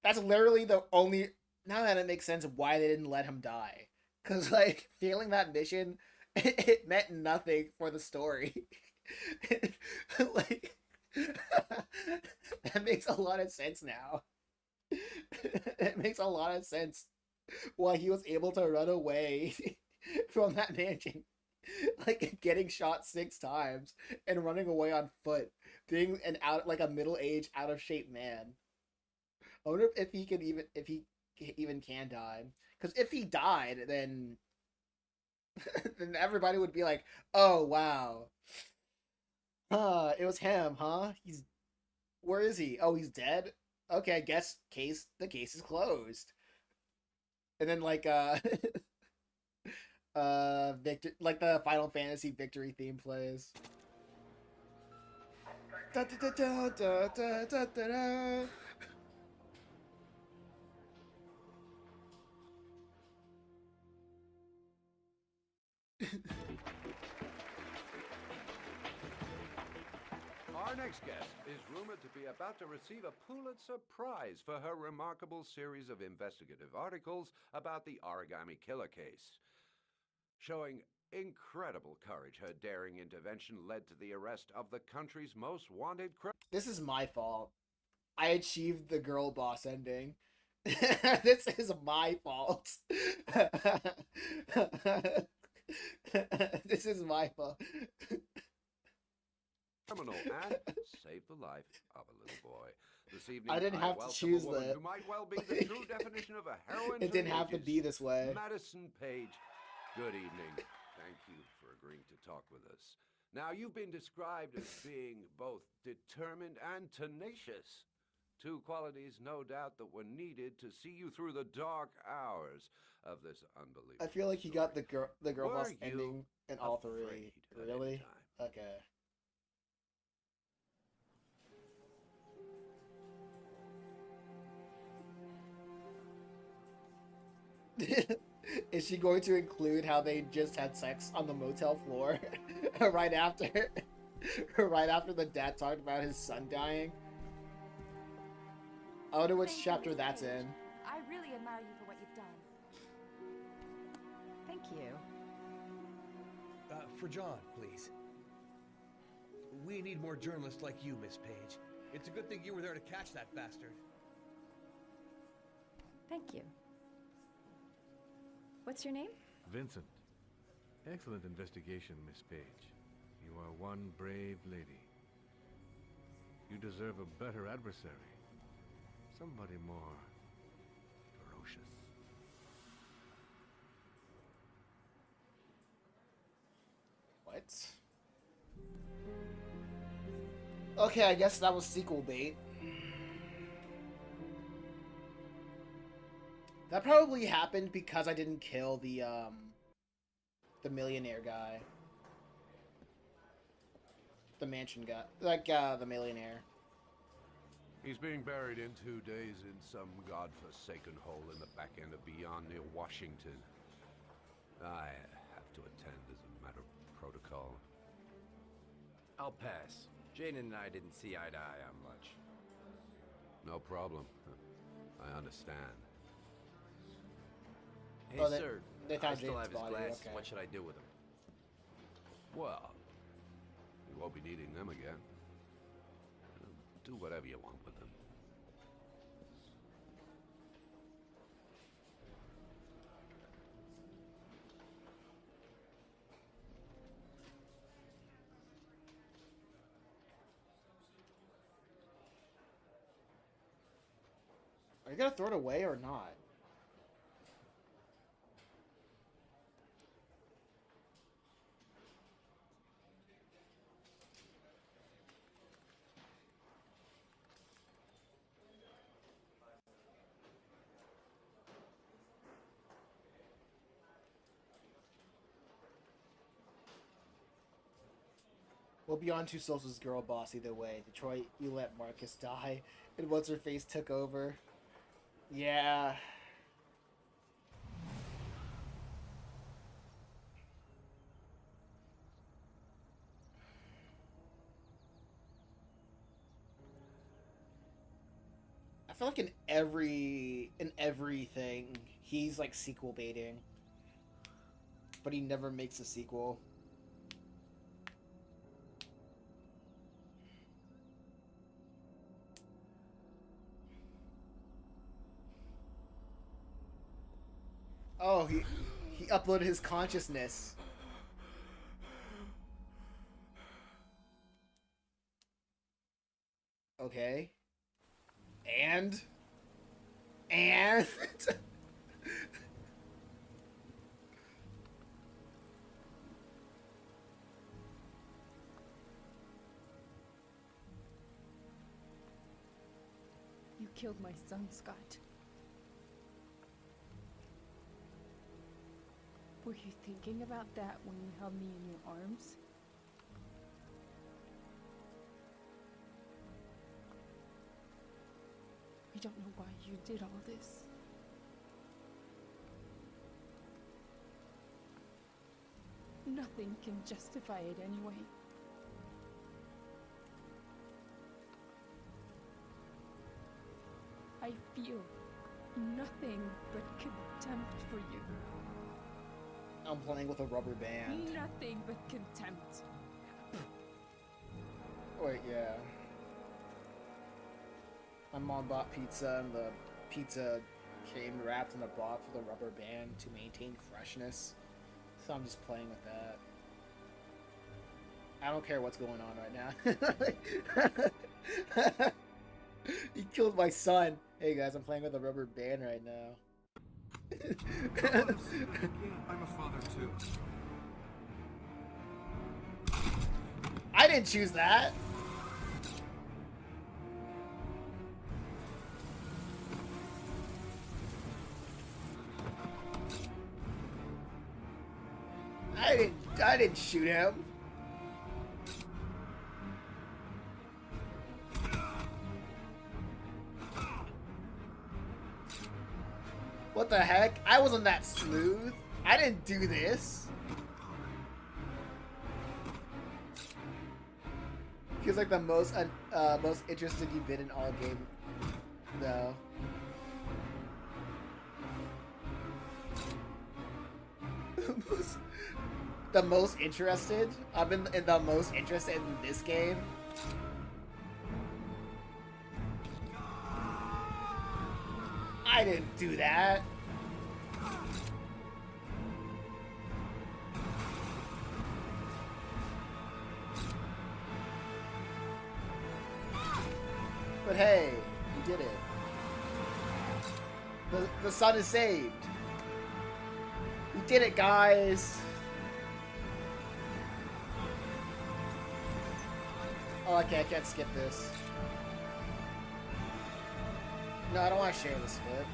That's literally the only... Now that it makes sense why they didn't let him die. Because, like, failing that mission, it meant nothing for the story. Like... That makes a lot of sense now. It makes a lot of sense why he was able to run away from that mansion. Like, getting shot 6 times and running away on foot, being a middle-aged, out-of-shape man. I wonder if he even can die. Because if he died, then then everybody would be like, "Oh wow, it was him, huh? Where is he? Oh, he's dead. Okay, I guess the case is closed." And then Victor, like the Final Fantasy victory theme plays. Da, da, da, da, da, da, da, da. Our next guest is rumored to be about to receive a Pulitzer Prize for her remarkable series of investigative articles about the Origami Killer case. Showing incredible courage, her daring intervention led to the arrest of the country's most wanted criminal. This is my fault. I achieved the girl boss ending. This is my fault. This is my fault. Criminal and saved the life of a little boy. This evening, I didn't have to choose that. Who might well be the true definition of a heroine. It didn't have to be this way. Madison Page, good evening. Thank you for agreeing to talk with us. Now, you've been described as being both determined and tenacious. Two qualities, no doubt, that were needed to see you through the dark hours of this unbelievable I feel like he got the girl boss Were ending in all three. afraid at any Really? time? Okay. Is she going to include how they just had sex on the motel floor right after the dad talked about his son dying? I wonder which chapter that's in. I really admire you for what you've done. Thank you. For John, please. We need more journalists like you, Miss Page. It's a good thing you were there to catch that bastard. Thank you. What's your name? Vincent. Excellent investigation, Miss Page. You are one brave lady. You deserve a better adversary. Somebody more ferocious. What? Okay, I guess that was sequel bait. That probably happened because I didn't kill the millionaire guy. The mansion guy. Like, the millionaire. He's being buried in 2 days in some godforsaken hole in the back end of Beyond near Washington. I have to attend as a matter of protocol. I'll pass. Jane and I didn't see eye to eye on much. No problem. I understand. Hey, Oh, sir, they I found still Jane's have his body, glasses. okay. What should I do with them? Well, you won't be needing them again. Do whatever you want with them. Are you gonna throw it away or not? We'll be on to Sosa's girl boss either way. Detroit, you let Marcus die, and what's her face took over. Yeah. I feel like in everything he's like sequel baiting, but he never makes a sequel. Oh, he uploaded his consciousness. Okay. And You killed my son, Scott. Were you thinking about that when you held me in your arms? I don't know why you did all this. Nothing can justify it anyway. I feel nothing but contempt for you. I'm playing with a rubber band. Nothing but contempt. Wait, yeah. My mom bought pizza, and the pizza came wrapped in a box with a rubber band to maintain freshness. So I'm just playing with that. I don't care what's going on right now. He killed my son. Hey guys, I'm playing with a rubber band right now. I'm a father too. I didn't choose that. I didn't shoot him. What the heck? I wasn't that smooth. I didn't do this. Feels like the most interested you've been in all game. No. The most interested? I've been the most interested in this game. I didn't do that. But hey, you did it. The son is saved. We did it, guys. Oh, okay, I can't skip this. No, I don't want to share this clip.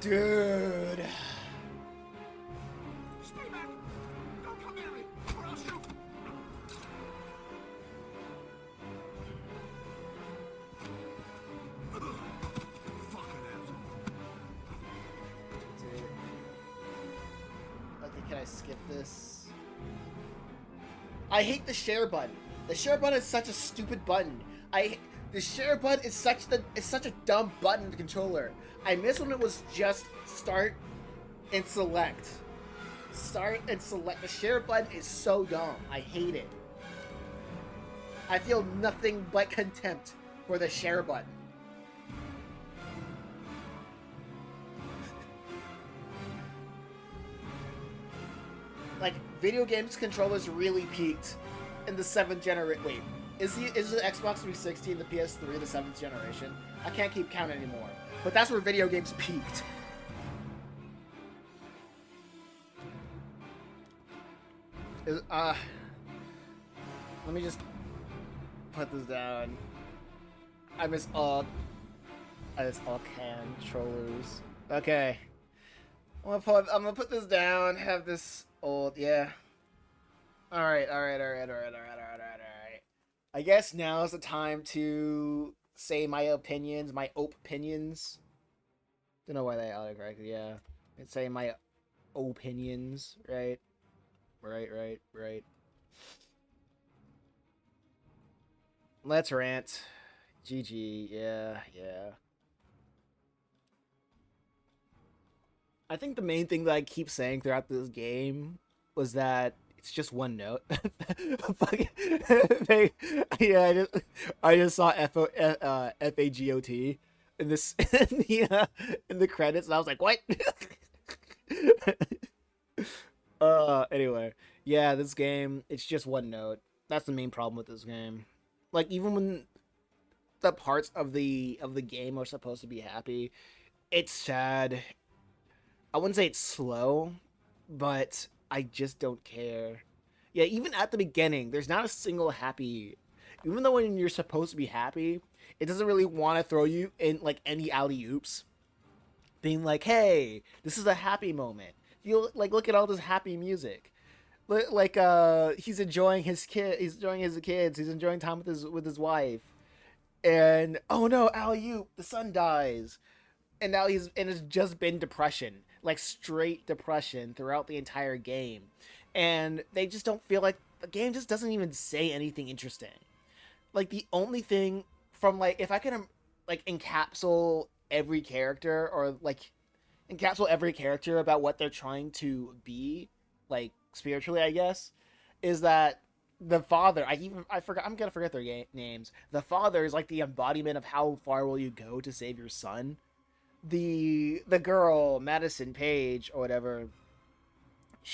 Dude. Stay back! Don't come near me, or I'll shoot! Fucking asshole. Dude. Okay, can I skip this? I hate the share button. The share button is such a stupid button. The share button is such a dumb button in the controller. I miss when it was just start and select. Start and select. The share button is so dumb. I hate it. I feel nothing but contempt for the share button. Like, video games controllers really peaked in the 7th generation. Wait, is the Xbox 360 and the PS3 the 7th generation? I can't keep count anymore. But that's where video games peaked. Let me just put this down. I miss all controllers. Okay. I'm gonna put this down, have this old, yeah. Alright. I guess now is the time to say my opinions, my opinions. Don't know why they autocorrected, yeah. I'd say my opinions, right? Right. Let's rant. GG, yeah. I think the main thing that I keep saying throughout this game was that it's just one note. Yeah, I just saw FAGOT in this in the credits, and I was like, what? Anyway, yeah, this game, it's just one note. That's the main problem with this game. Like, even when the parts of the game are supposed to be happy, it's sad. I wouldn't say it's slow, but I just don't care. Yeah, even at the beginning, there's not a single happy. Even though when you're supposed to be happy, it doesn't really want to throw you in like any alley-oops. Being like, hey, this is a happy moment. Feel like, look at all this happy music. Like he's enjoying his kids, he's enjoying time with his wife. And oh no, alley-oop, the son dies. And now it's just been depression. Like straight depression throughout the entire game. And they just don't feel like the game just doesn't even say anything interesting. Like the only thing from like if I can like encapsulate every character or like encapsulate every character about what they're trying to be, like spiritually, I guess, is that the father. I forgot. I'm gonna forget their names. The father is like the embodiment of how far will you go to save your son. The girl Madison Page or whatever.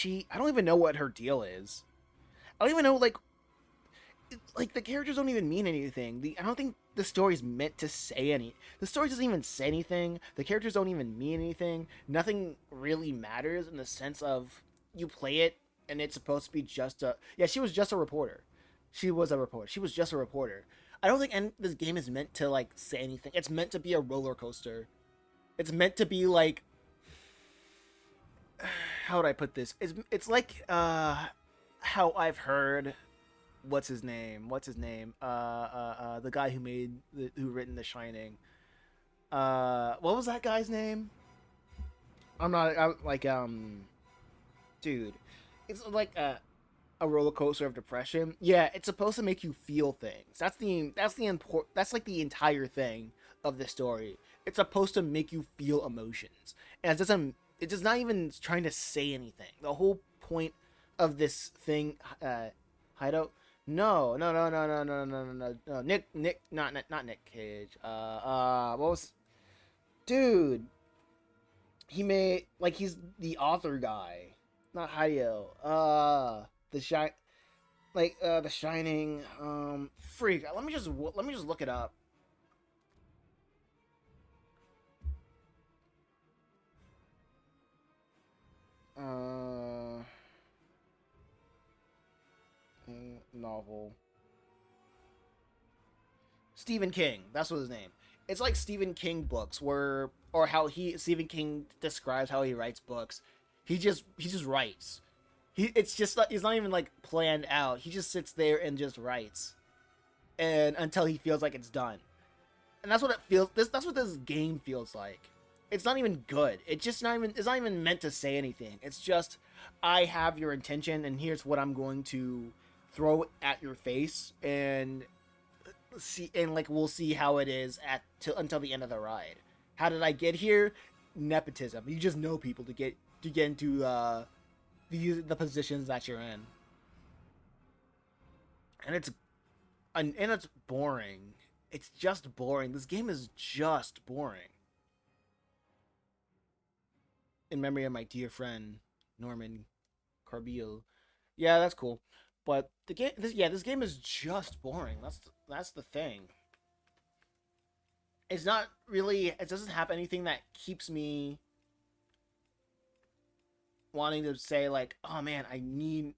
I don't even know what her deal is. I don't even know like the characters don't even mean anything. I don't think the story's meant to say any. The story doesn't even say anything. The characters don't even mean anything. Nothing really matters in the sense of you play it and it's supposed to be just a. Yeah, she was just a reporter. She was a reporter. She was just a reporter. I don't think this game is meant to like say anything. It's meant to be a roller coaster. It's meant to be like. How would I put this? It's like how I've heard what's his name? The guy who written The Shining. What was that guy's name? Dude, it's like a roller coaster of depression. Yeah, it's supposed to make you feel things. That's like the entire thing of the story. It's supposed to make you feel emotions, and it does not even trying to say anything. The whole point of this thing, Hideout. No, no, no, no, no, no, no, no, no. Nick, not Nick Cage. What was, dude? He made like he's the author guy, not Hideo. The Shining. Freak. Let me just look it up. Novel. Stephen King. That's what his name. It's like Stephen King books, or how Stephen King describes how he writes books. He just writes. It's not even like planned out. He just sits there and just writes, and until he feels like it's done. And that's what it feels. That's what this game feels like. It's not even good. It's not even meant to say anything. It's just I have your intention, and here's what I'm going to throw at your face, and we'll see how it is until the end of the ride. How did I get here? Nepotism. You just know people to get into the positions that you're in, and it's boring. It's just boring. This game is just boring. In memory of my dear friend Norman Carbiel. Yeah, that's cool. But this game is just boring. That's the thing. It's not really. It doesn't have anything that keeps me wanting to say like, oh man, I need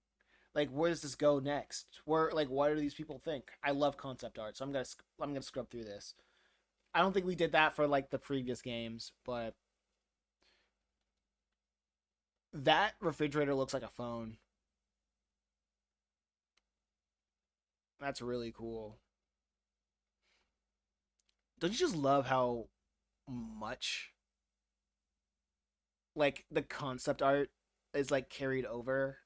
like, where does this go next? What do these people think? I love concept art, so I'm gonna scrub through this. I don't think we did that for like the previous games, but that refrigerator looks like a phone. That's really cool. Don't you just love how much like the concept art is like carried over,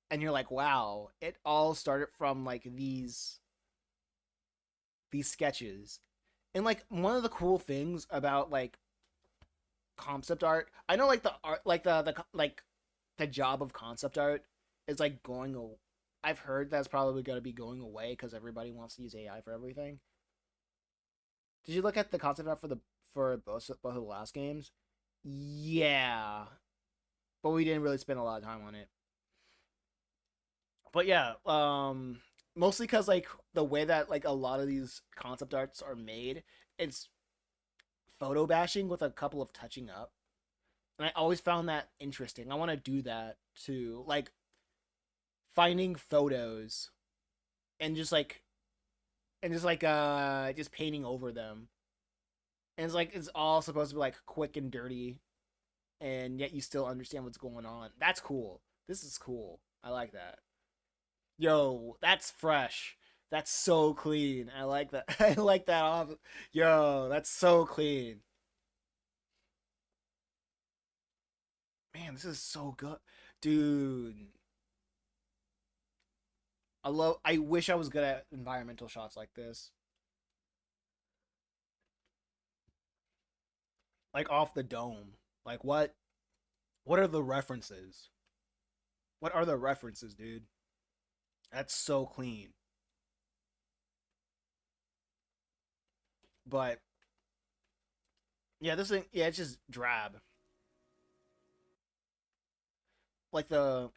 and you're like, wow, it all started from like these sketches. And like one of the cool things about like concept art, I know like the art, like the job of concept art is like I've heard that's probably going to be going away because everybody wants to use AI for everything. Did you look at the concept art for both of the last games? Yeah, but we didn't really spend a lot of time on it. But yeah, mostly because like the way that like a lot of these concept arts are made, it's photo bashing with a couple of touching up, and I always found that interesting. I want to do that too, like finding photos and just painting over them, and it's all supposed to be like quick and dirty, and yet you still understand what's going on. That's cool. This is cool. I like that. Yo, that's fresh. That's so clean. I like that. I like that off. Yo, that's so clean. Man, this is so good. Dude. I wish I was good at environmental shots like this. Like off the dome. Like what are the references? What are the references, dude? That's so clean. But yeah, this thing, yeah, it's just drab. Like I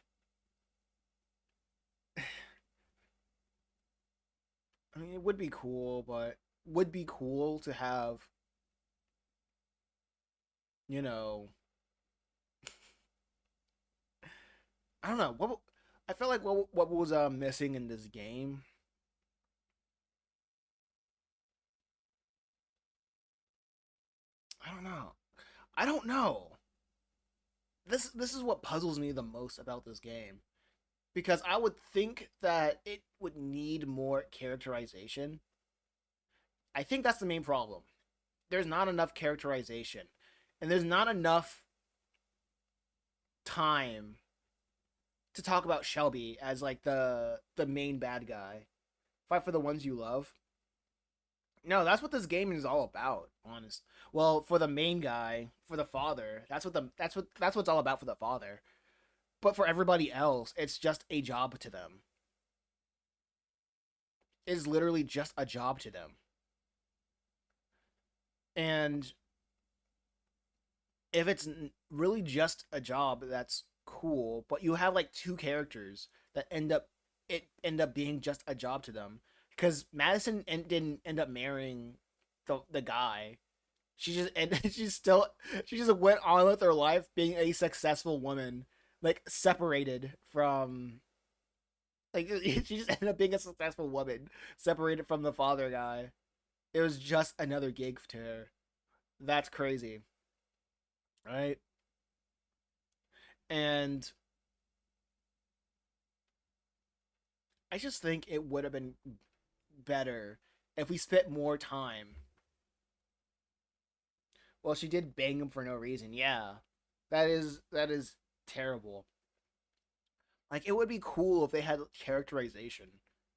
mean, it would be cool, but would be cool to have, you know, I don't know. I feel like what was missing in this game? I don't know. I don't know. This is what puzzles me the most about this game, because I would think that it would need more characterization. I think that's the main problem. There's not enough characterization, and there's not enough time to talk about Shelby as like the main bad guy. Fight for the ones you love. No, that's what this game is all about, honest. Well, for the main guy, for the father, that's what's all about for the father. But for everybody else, it's just a job to them. It's literally just a job to them. And if it's really just a job, that's cool. But you have like two characters that end up being just a job to them. Because Madison didn't end up marrying the guy. She just and she just went on with her life being a successful woman, like separated from like she just ended up being a successful woman, separated from the father guy. It was just another gig to her. That's crazy, right? And I just think it would have been better if we spent more time. Well, she did bang him for no reason. Yeah, that is terrible. Like it would be cool if they had characterization,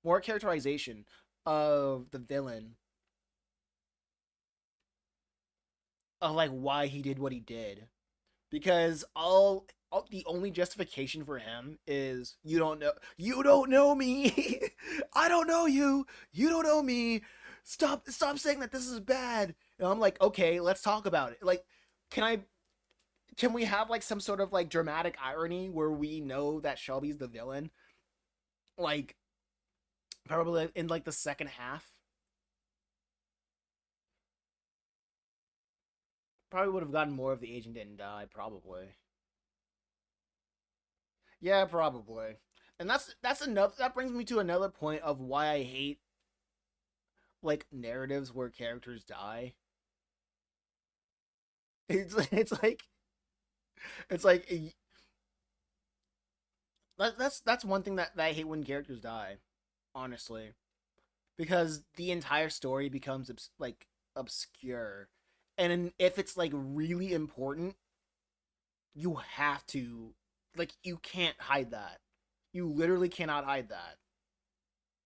more characterization of the villain, of like why he did what he did, because all the only justification for him is you don't know me, I don't know you, you don't know me, stop saying that this is bad. And I'm like, okay, let's talk about it. Like, can I can we have like some sort of like dramatic irony where we know that Shelby's the villain, like probably in like the second half? Probably would have gotten more if the agent didn't die, probably. Yeah, probably. And that's enough. That brings me to another point of why I hate like narratives where characters die. It's like it's like that's one thing that I hate when characters die, honestly, because the entire story becomes like obscure, and if it's like really important, you have to like you can't hide that. You literally cannot hide that.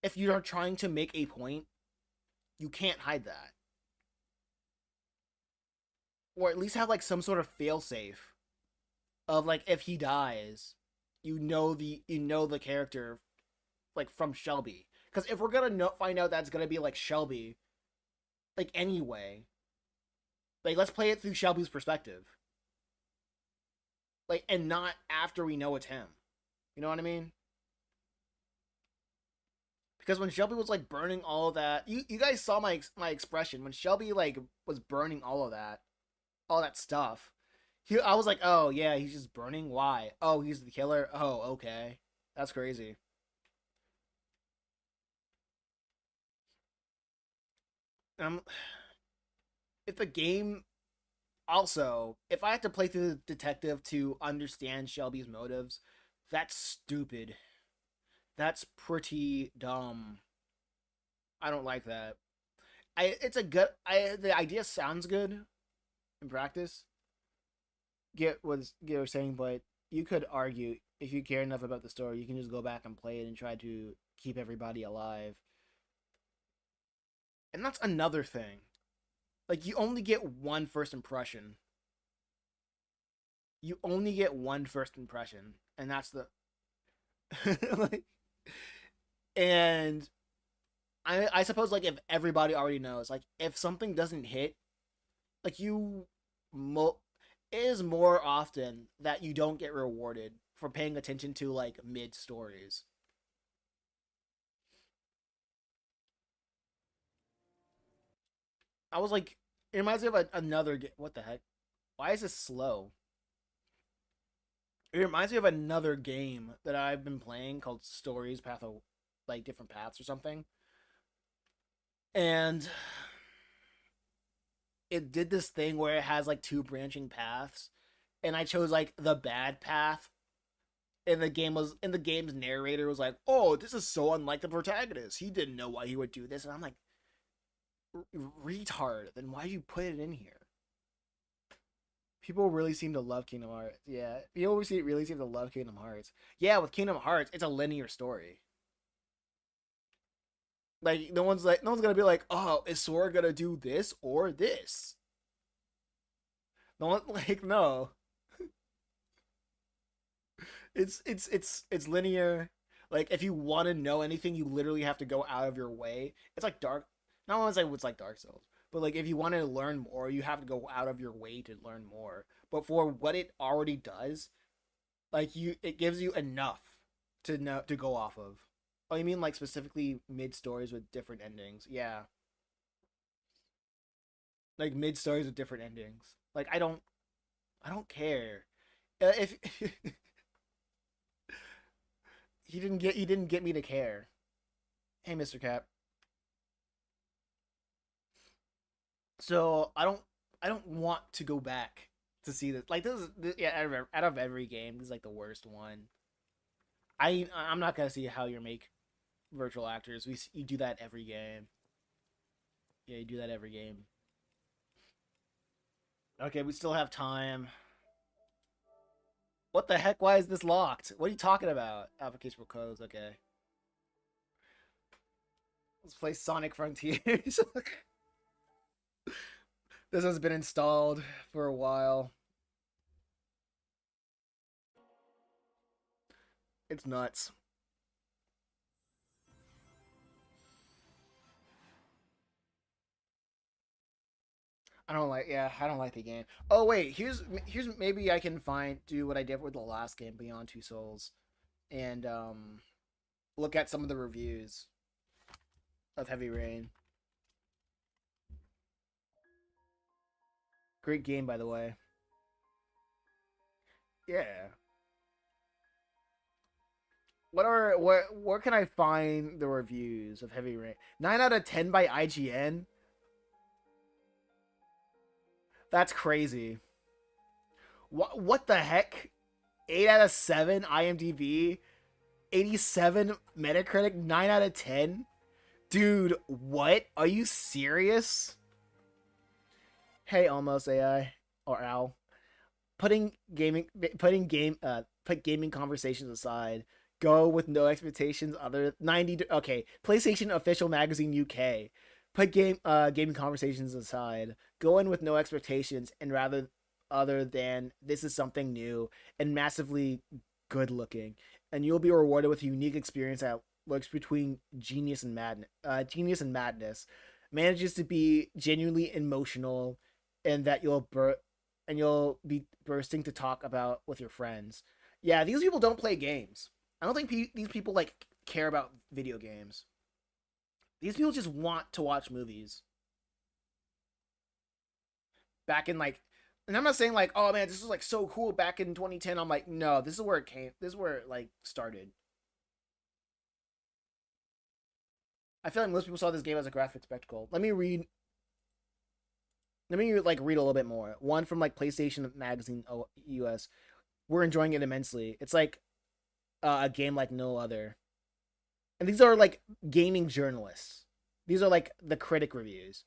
If you are trying to make a point, you can't hide that. Or at least have like some sort of failsafe of like if he dies, you know the character like from Shelby. Because if we're gonna find out that's gonna be like Shelby, like anyway, like let's play it through Shelby's perspective, like and not after we know it's him. You know what I mean? Because when Shelby was like burning all of that, you guys saw my expression when Shelby like was burning all that stuff. I was like, oh yeah, he's just burning. Why? Oh, he's the killer. Oh, okay, that's crazy. Um, if the game also, if I had to play through the detective to understand Shelby's motives, that's stupid. That's pretty dumb. I don't like that. It's a good. The idea sounds good in practice. Get what you're saying, but you could argue if you care enough about the story, you can just go back and play it and try to keep everybody alive. And that's another thing. Like, you only get one first impression. You only get one first impression, and that's the like, and I suppose, like, if everybody already knows, like, if something doesn't hit, like, it is more often that you don't get rewarded for paying attention to, like, mid stories. I was like, it reminds me of another. What the heck? Why is this slow? It reminds me of another game that I've been playing called Stories Path of, like, Different Paths or something. And it did this thing where it has, like, two branching paths, and I chose, like, the bad path. And the game's narrator was like, "Oh, this is so unlike the protagonist. He didn't know why he would do this." And I'm like, retard, then why do you put it in here? People really seem to love Kingdom Hearts. Yeah, people really seem to love Kingdom Hearts. Yeah, with Kingdom Hearts, it's a linear story. Like, no one's gonna be like, "Oh, is Sora gonna do this or this?" No one, like, no. It's linear. Like, if you want to know anything, you literally have to go out of your way. It's like Dark. Not want to say it's like Dark Souls, but, like, if you want to learn more, you have to go out of your way to learn more. But for what it already does, like, it gives you enough to go off of. Oh, you mean, like, specifically mid stories with different endings? Yeah, like, mid stories with different endings. Like, I don't care if he didn't get me to care. Hey, Mr. Cap. So I don't want to go back to see this. Like, yeah, out of every game, this is, like, the worst one. I'm not gonna see how you make virtual actors. You do that every game. Yeah, you do that every game. Okay, we still have time. What the heck? Why is this locked? What are you talking about? Application for codes. Okay. Let's play Sonic Frontiers. This has been installed for a while. It's nuts. I don't like the game. Oh wait, here's maybe I can do what I did with the last game, Beyond Two Souls, and look at some of the reviews of Heavy Rain. Great game, by the way. Yeah. Where can I find the reviews of Heavy Rain? 9 out of 10 by IGN. That's crazy. What the heck? 8 out of 7 IMDb, 87 Metacritic, 9 out of 10. Dude, what? Are you serious? Hey, Almost AI or Al. Put gaming conversations aside. Go with no expectations other 90 okay, PlayStation Official Magazine UK. Put gaming conversations aside. Go in with no expectations and rather other than this is something new and massively good looking, and you'll be rewarded with a unique experience that looks between genius and madness, manages to be genuinely emotional, and that you'll be bursting to talk about with your friends. Yeah, these people don't play games. I don't think these people, like, care about video games. These people just want to watch movies. Back in, like, and I'm not saying, like, oh man, this was, like, so cool back in 2010. I'm like, no, this is where it came. This is where it, like, started. I feel like most people saw this game as a graphic spectacle. Let me read, like, read a little bit more. One from, like, PlayStation Magazine US. We're enjoying it immensely. It's like a game like no other. And these are, like, gaming journalists. These are, like, the critic reviews.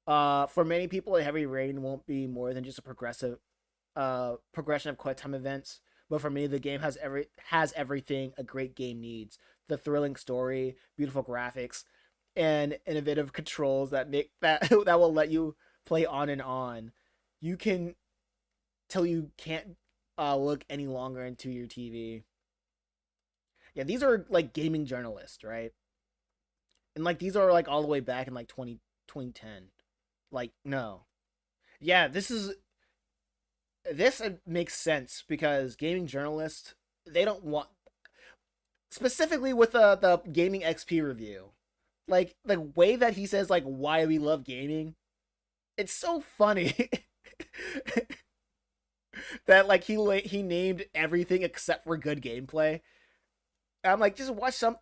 For many people, Heavy Rain won't be more than just a progression of quick time events, But for me, the game has everything a great game needs: the thrilling story, beautiful graphics, and innovative controls that make that will let you play on and on. You can till you can't look any longer into your TV. Yeah, these are like gaming journalists, right? And like these are like all the way back in like 2010. Like no. Yeah, this makes sense because gaming journalists, they don't want, specifically with the gaming XP review, like the way that he says like why we love gaming, it's so funny. That like he named everything except for good gameplay. I'm like, just watch a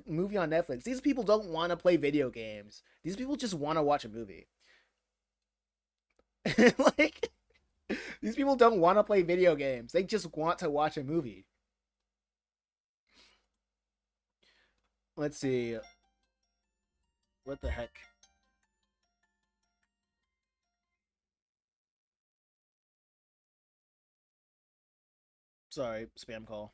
movie on Netflix. These people don't want to play video games. These people just want to watch a movie. Like, these people don't want to play video games. They just want to watch a movie. Let's see. What the heck? Sorry, spam call.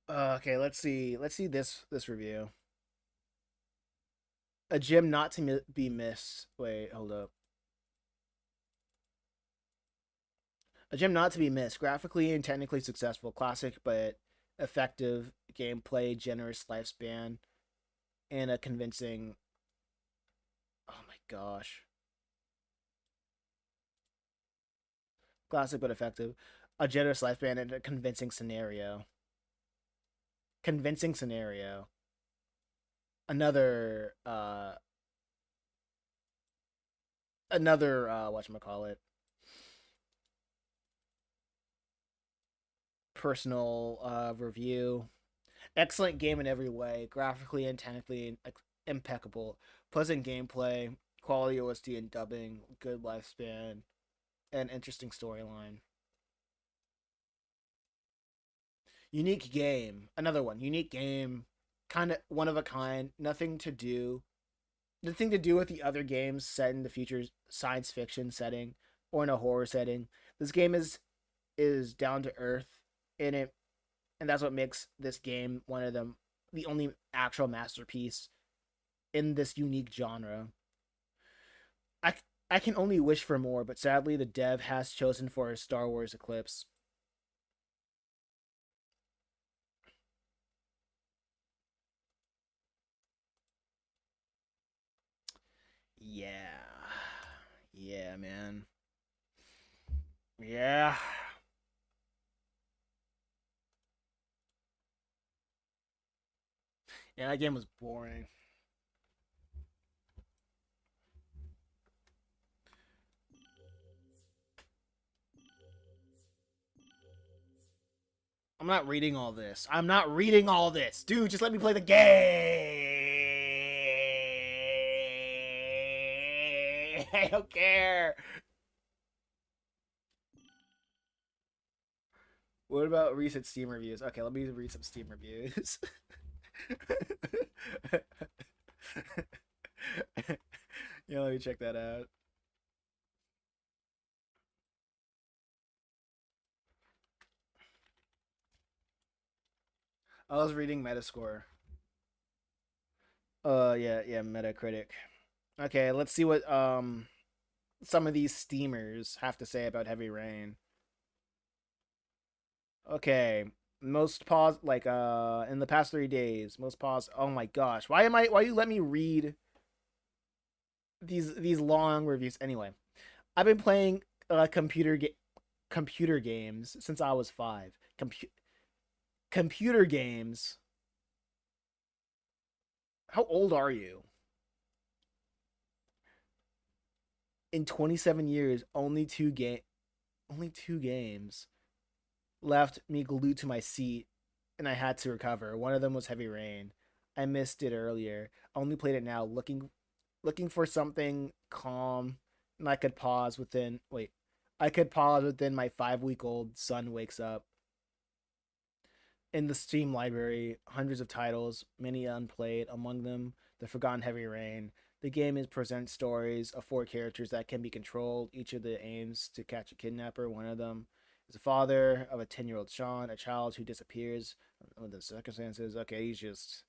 Okay, let's see. Let's see this review. A gym not to be missed. Wait, hold up. A gym not to be missed. Graphically and technically successful, classic but effective gameplay, generous lifespan, and a convincing. Oh my gosh. Classic but effective. A generous lifespan and a convincing scenario. Convincing scenario. Another whatchamacallit, personal review. Excellent game in every way, graphically and technically impeccable. Pleasant gameplay, quality OST and dubbing, good lifespan, and interesting storyline. Unique game. Another one. Unique game. Kind of one of a kind. Nothing to do with the other games set in the future science fiction setting or in a horror setting. This game is down to earth in it, and that's what makes this game one of the only actual masterpiece in this unique genre. I can only wish for more, but sadly the dev has chosen for a Star Wars Eclipse. Yeah. Yeah, man. Yeah. Yeah, that game was boring. I'm not reading all this. I'm not reading all this. Dude, just let me play the game. I don't care. What about recent Steam reviews? Okay, let me read some Steam reviews. Yeah, let me check that out. I was reading Metascore. Yeah, Metacritic. Okay, let's see what some of these steamers have to say about Heavy Rain. Okay, most pause like in the past 3 days, most pause. Oh my gosh, why you let me read these long reviews anyway? I've been playing computer games since I was 5. Computer games. How old are you? In 27 years, only two games left me glued to my seat, and I had to recover. One of them was Heavy Rain. I missed it earlier. I only played it now, looking for something calm, and I could pause within my 5-week-old son wakes up. In the Steam library, hundreds of titles, many unplayed, among them The Forgotten Heavy Rain, The game presents stories of 4 characters that can be controlled. Each of the aims to catch a kidnapper. One of them is the father of a 10-year-old Sean, a child who disappears under the circumstances. Okay, he's just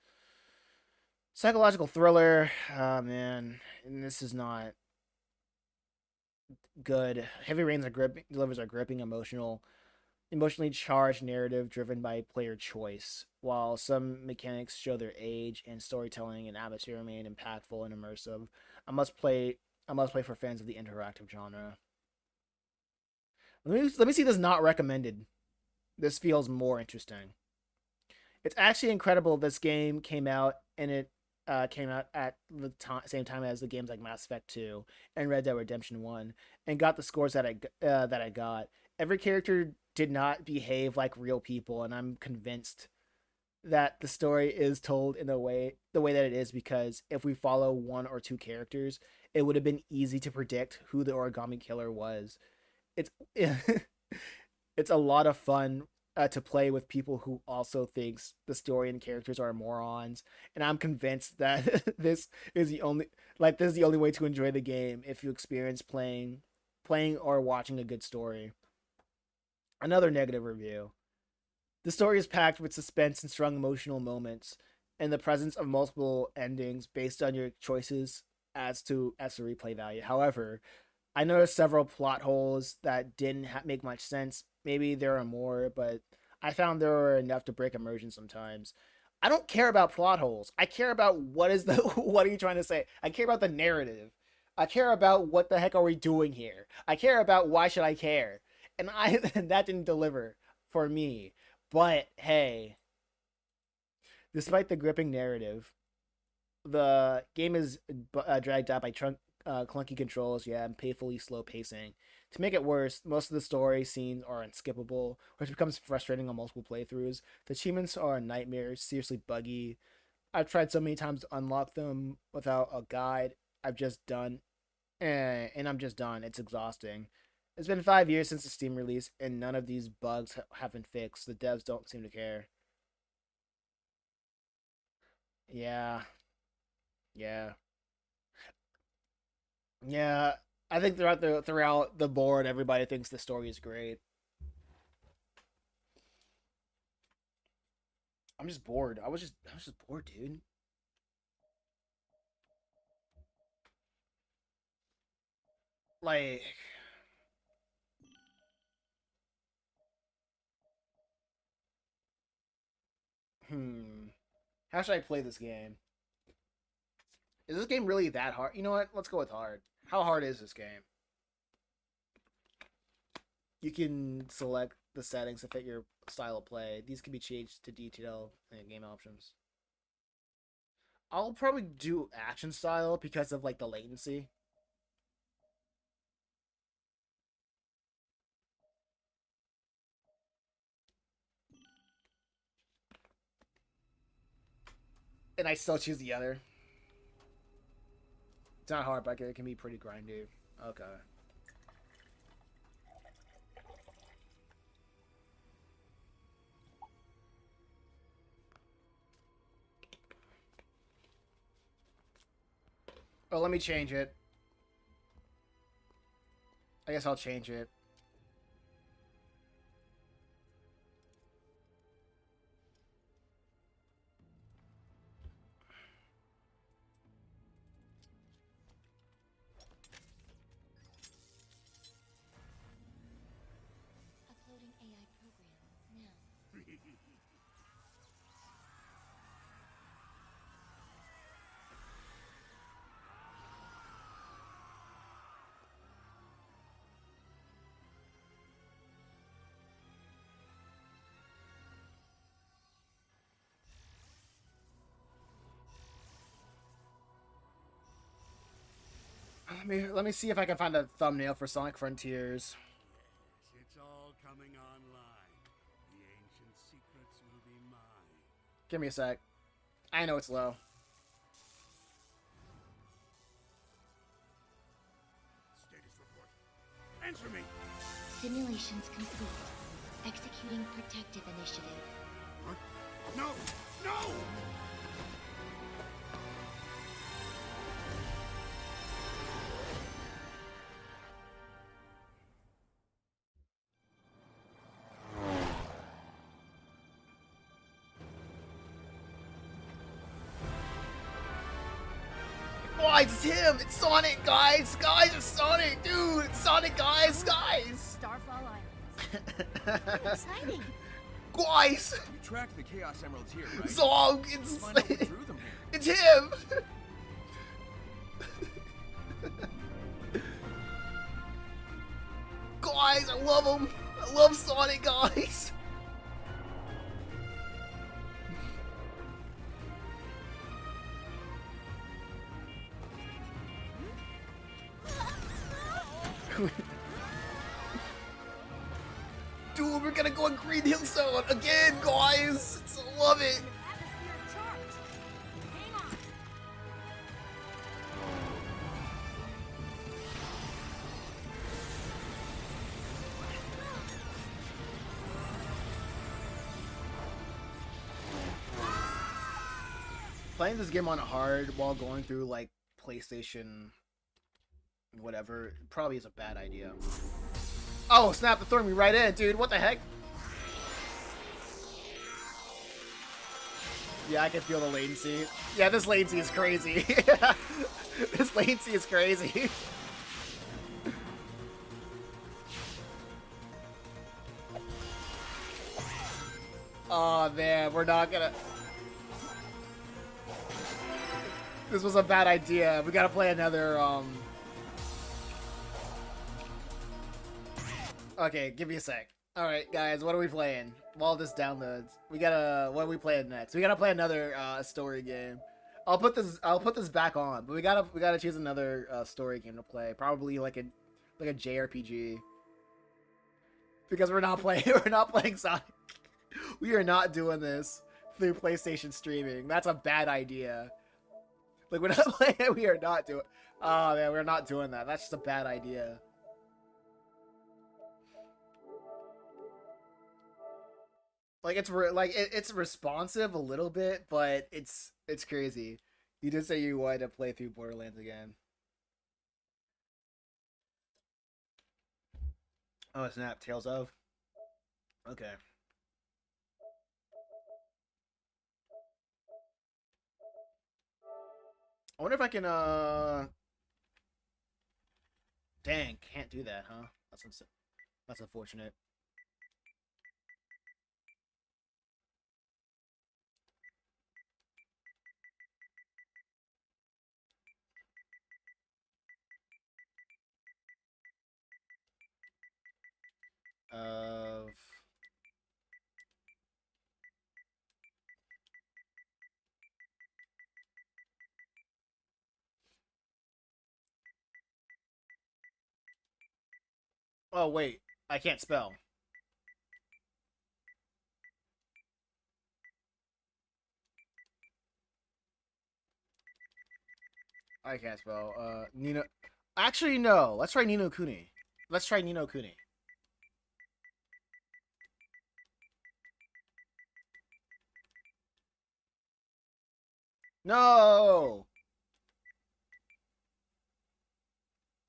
psychological thriller. Oh man, and this is not good. Heavy Rain's delivers a gripping, emotionally charged narrative driven by player choice. While some mechanics show their age and storytelling and atmosphere remain impactful and immersive, I must play. I must play for fans of the interactive genre. Let me see this not recommended. This feels more interesting. It's actually incredible this game came out and it came out at the same time as the games like Mass Effect 2 and Red Dead Redemption 1 and got the scores that I got. Every character did not behave like real people, and I'm convinced that the story is told in the way that it is because if we follow 1 or 2 characters, it would have been easy to predict who the origami killer was. It's it's a lot of fun to play with people who also thinks the story and characters are morons, and I'm convinced that this is the only way to enjoy the game if you experience playing or watching a good story. Another negative review. The story is packed with suspense and strong emotional moments, and the presence of multiple endings based on your choices adds to replay value. However, I noticed several plot holes that didn't make much sense. Maybe there are more, but I found there were enough to break immersion sometimes. I don't care about plot holes. I care about what are you trying to say? I care about the narrative. I care about what the heck are we doing here. I care about why should I care? And that didn't deliver for me. But hey, despite the gripping narrative, the game is dragged out by clunky controls, and painfully slow pacing. To make it worse, most of the story scenes are unskippable, which becomes frustrating on multiple playthroughs. The achievements are a nightmare, seriously buggy. I've tried so many times to unlock them without a guide. And I'm just done. It's exhausting. It's been 5 years since the Steam release, and none of these bugs have been fixed. The devs don't seem to care. Yeah, yeah. Yeah, I think throughout the board, everybody thinks the story is great. I'm just bored. I was just bored, dude. Like, how should I play this game? Is this game really that hard? You know what? Let's go with hard. How hard is this game? You can select the settings to fit your style of play. These can be changed to detail and game options. I'll probably do action style because of like the latency. And I still choose the other. It's not hard, but it can be pretty grindy. Okay. Oh, let me change it. I guess I'll change it. Uploading AI program now. Let me see if I can find a thumbnail for Sonic Frontiers. Yes, it's all coming online. The ancient secrets will be mine. Give me a sec. I know it's low. Status report. Answer me. Simulations complete. Executing protective initiative. What? No! No! Guys, it's him! It's Sonic, guys! Guys, it's Sonic, dude! It's Sonic, guys! Starfall Island. Exciting. Guys! You tracked the Chaos Emeralds here, right? Zog! It's Find out what drew them here. It's him! Guys, I love him! I love Sonic, guys! Dude, we're gonna go on Green Hill Zone again, guys! I love it! Playing this game on hard while going through like PlayStation whatever probably is a bad idea. Oh snap, they're throwing me right in, dude. What the heck? Yeah, I can feel the latency. Yeah, this latency is crazy. This latency is crazy. Oh man, we're not gonna... This was a bad idea. We gotta play another, Okay, give me a sec. Alright, guys, what are we playing? While this downloads. What are we playing next? We gotta play another, story game. I'll put this back on, but we gotta choose another, story game to play. Probably like a JRPG. Because we're not playing Sonic. We are not doing this through PlayStation streaming. That's a bad idea. Like, we're not playing it, we are not doing... Oh, man, we're not doing that. That's just a bad idea. Like, it's responsive a little bit, but it's crazy. You did say you wanted to play through Borderlands again. Oh, snap. Tales of? Okay. I wonder if I can, Dang, can't do that, huh? That's unfortunate. Oh, wait. I can't spell. I can't spell. Nino... Actually, no. Let's try Nino Kuni. Let's try Nino Kuni. No!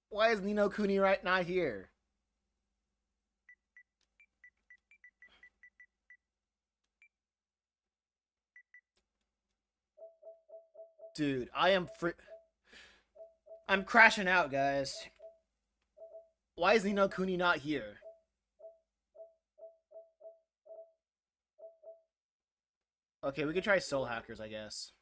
Why is Nino Kuni not here? Dude, I'm crashing out, guys. Why is Nino Kuni not here? Okay, we could try Soul Hackers, I guess.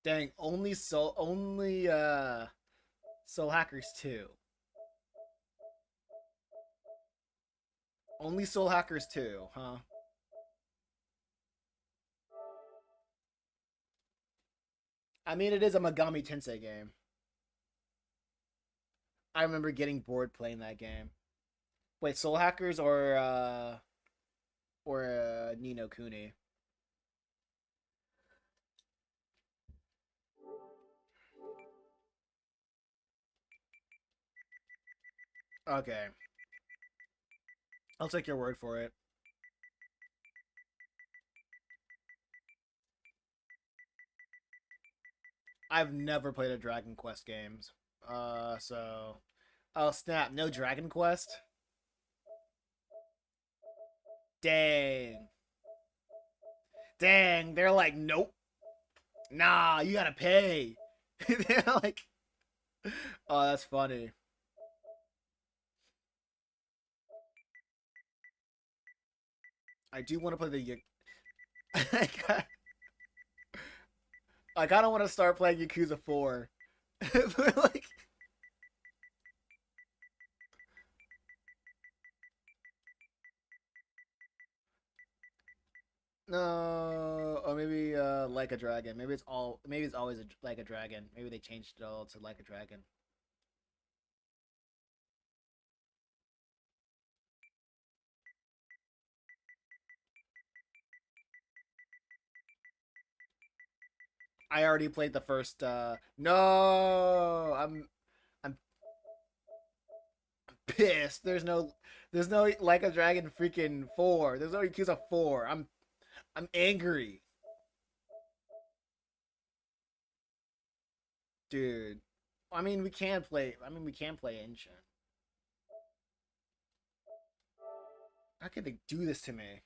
Dang, only Soul Hackers 2. Only Soul Hackers 2, huh? I mean, it is a Megami Tensei game. I remember getting bored playing that game. Wait, Soul Hackers or Nino Kuni? Okay. I'll take your word for it. I've never played a Dragon Quest games. So, oh snap! No Dragon Quest. Dang. Dang. They're like, nope. Nah, you gotta pay. They're like, oh, that's funny. I do want to play the. I kind of want to start playing Yakuza 4. But like, no, or maybe Like a Dragon. Maybe it's all. Maybe it's always Like a Dragon. Maybe they changed it all to Like a Dragon. I already played the first. No, I'm pissed. There's no Like a Dragon freaking 4. There's no Yakuza 4. I'm angry, dude. I mean, we can play. I mean, we can play Ancient. How could they do this to me?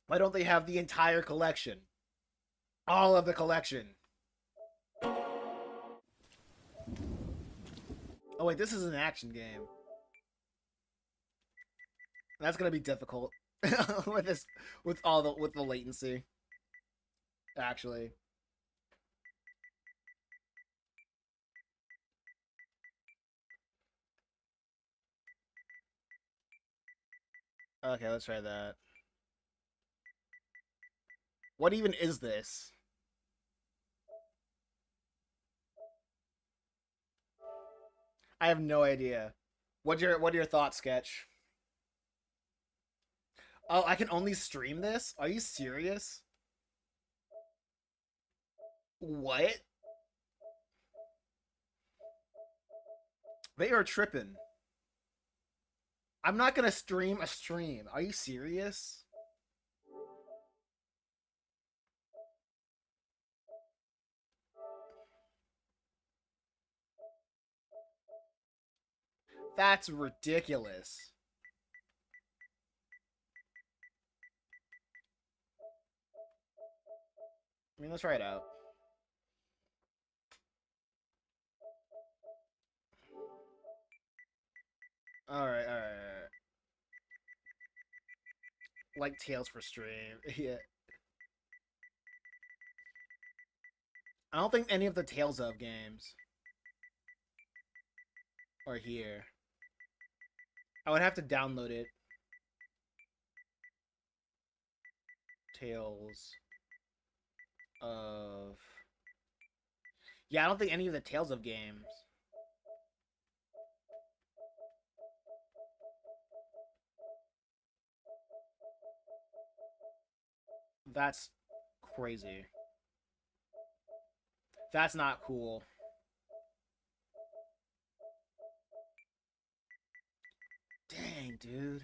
Why don't they have the entire collection? All of the collection. Oh wait, this is an action game. That's gonna be difficult with this, with the latency. Actually, okay, let's try that. What even is this? I have no idea. What are your thoughts, Sketch? Oh, I can only stream this? Are you serious? What? They are tripping. I'm not gonna stream a stream. Are you serious? That's ridiculous. I mean, let's try it out. Alright, alright. Like Tales for Stream. Yeah. I don't think any of the Tales of games are here. I would have to download it. Tales of... Yeah, I don't think any of the Tales of games. That's crazy. That's not cool. Dang, dude.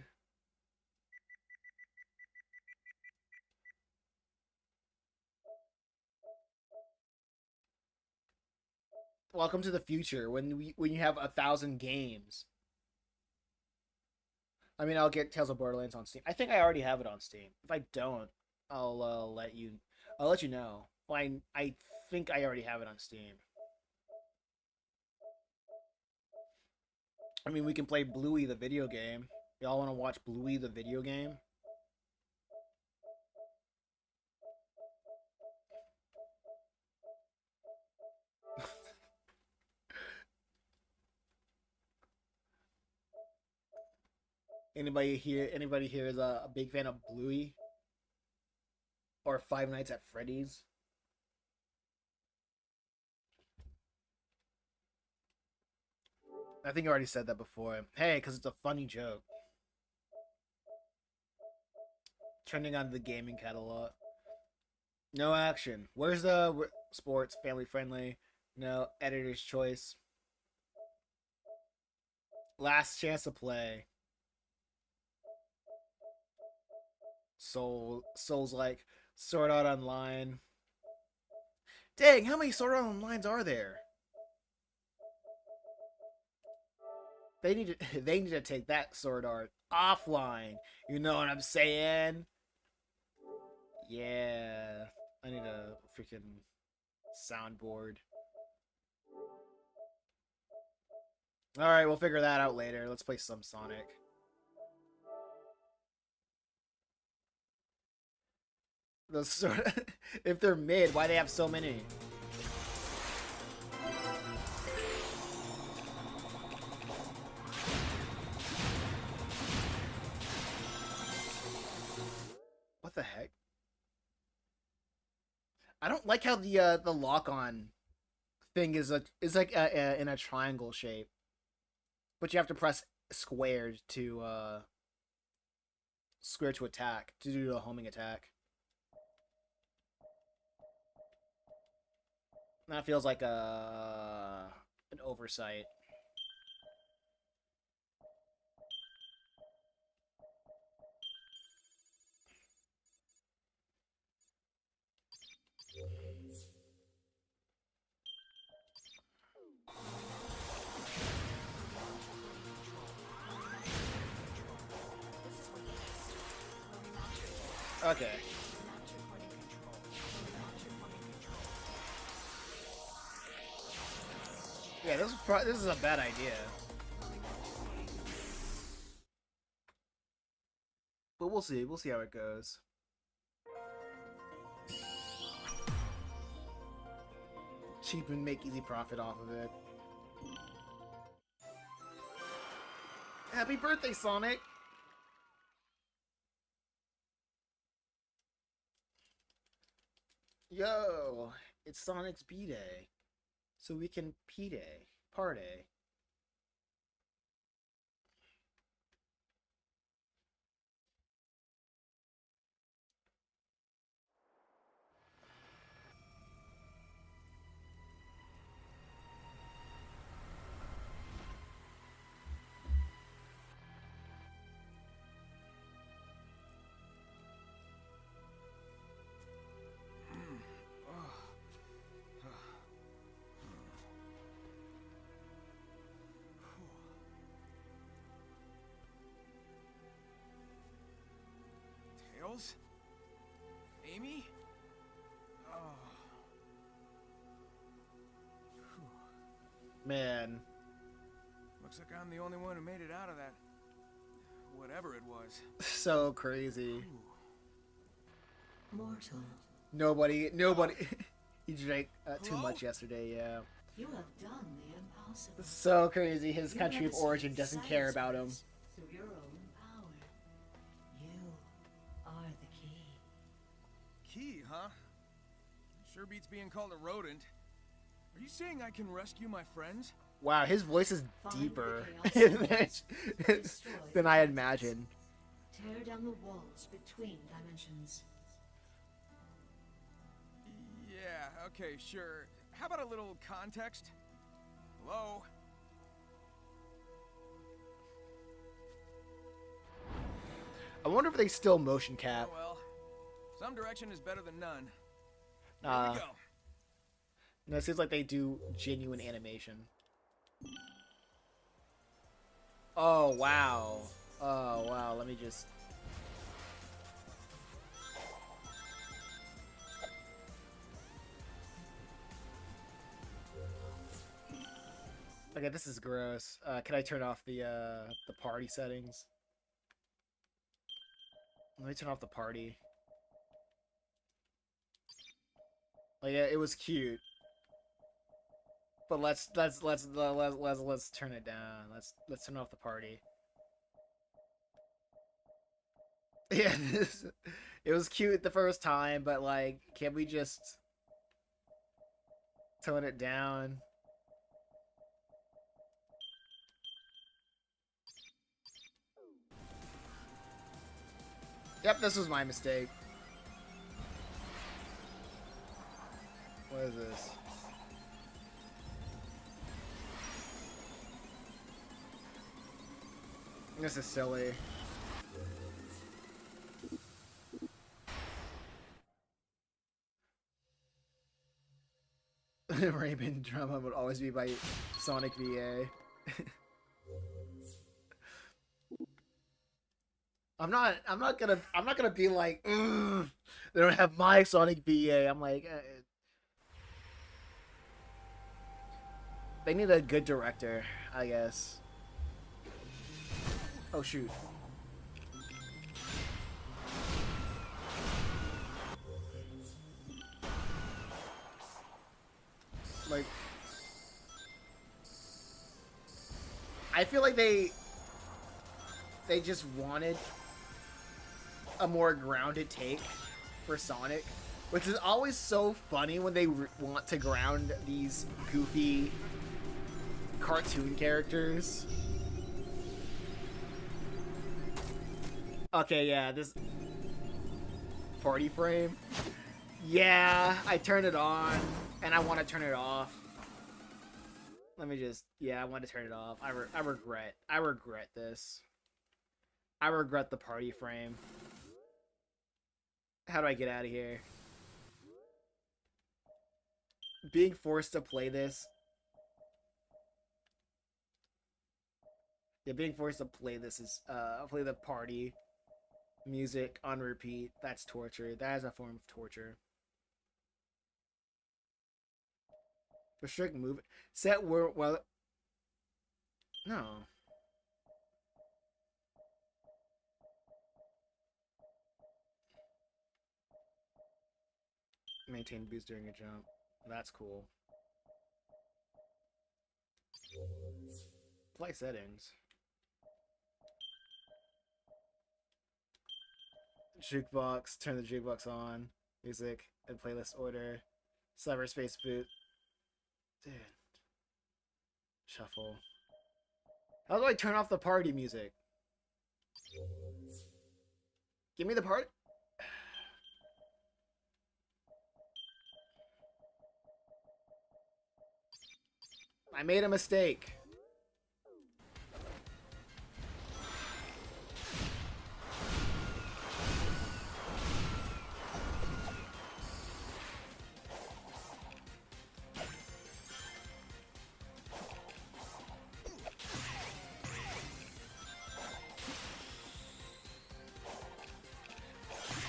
Welcome to the future when you have 1,000 games. I mean, I'll get Tales of Borderlands on Steam. I think I already have it on Steam. If I don't, I'll let you know. Well, I think I already have it on Steam. I mean, we can play Bluey the video game. Y'all want to watch Bluey the video game? Anybody here is a big fan of Bluey? Or Five Nights at Freddy's? I think I already said that before. Hey, because it's a funny joke. Trending on the gaming catalog. No action. Where's the sports? Family friendly. No. Editor's choice. Last chance to play. Souls like Sword Art Online. Dang, how many Sword Art lines are there? They need to they need to take that Sword Art offline. You know what I'm saying? Yeah. I need a freaking soundboard. Alright, we'll figure that out later. Let's play some Sonic. Those sort of, if they're mid, why do they have so many? What the heck? I don't like how the lock-on thing is like in a triangle shape, but you have to press squared to attack to do a homing attack. That feels like an oversight. Okay. Yeah, this is a bad idea. But we'll see. We'll see how it goes. Cheap and make easy profit off of it. Happy birthday, Sonic! Yo, it's Sonic's B-Day. So we can P-Day. Party. Tails? Amy? Oh. Man. Looks like I'm the only one who made it out of that. Whatever it was. So crazy. Mortal. Nobody. He drank too much yesterday, yeah. You have done the impossible. So crazy. His country of origin doesn't care about him. Through your own power. You are the key. Key, huh? Sure beats being called a rodent. Are you saying I can rescue my friends? Wow, his voice is deeper than I had imagined. Tear down the walls between dimensions. Yeah, okay, sure. How about a little context? Hello? I wonder if they still motion cap. Oh well. Some direction is better than none. Here we go. No, it seems like they do genuine animation. Oh, wow. Oh, wow. Let me just... Okay, this is gross. Can I turn off the party settings? Let me turn off the party. Like, yeah, it was cute. But let's turn it down. Let's turn off the party. Yeah, it was cute the first time, but like, can we just tone it down? Yep, this was my mistake. What is this? This is silly. Raymond drama would always be by Sonic VA. I'm not gonna be like, "Ugh, they don't have my Sonic VA." I'm like, they need a good director, I guess. Oh shoot. Like, I feel like they just wanted a more grounded take for Sonic, which is always so funny when they want to ground these goofy cartoon characters. Okay, yeah, this party frame. Yeah, I turned it on, and I want to turn it off. Let me just, yeah, I want to turn it off. I regret this. I regret the party frame. How do I get out of here? Being forced to play this. Yeah, being forced to play this is, play the party music on repeat. That's torture. That is a form of torture. Restrict move. Set word, well. No. Maintain boost during a jump. That's cool. Play settings. Jukebox. Turn the jukebox on. Music and playlist order. Cyberspace boot. Dude. Shuffle. How do I turn off the party music? Give me the part. I made a mistake.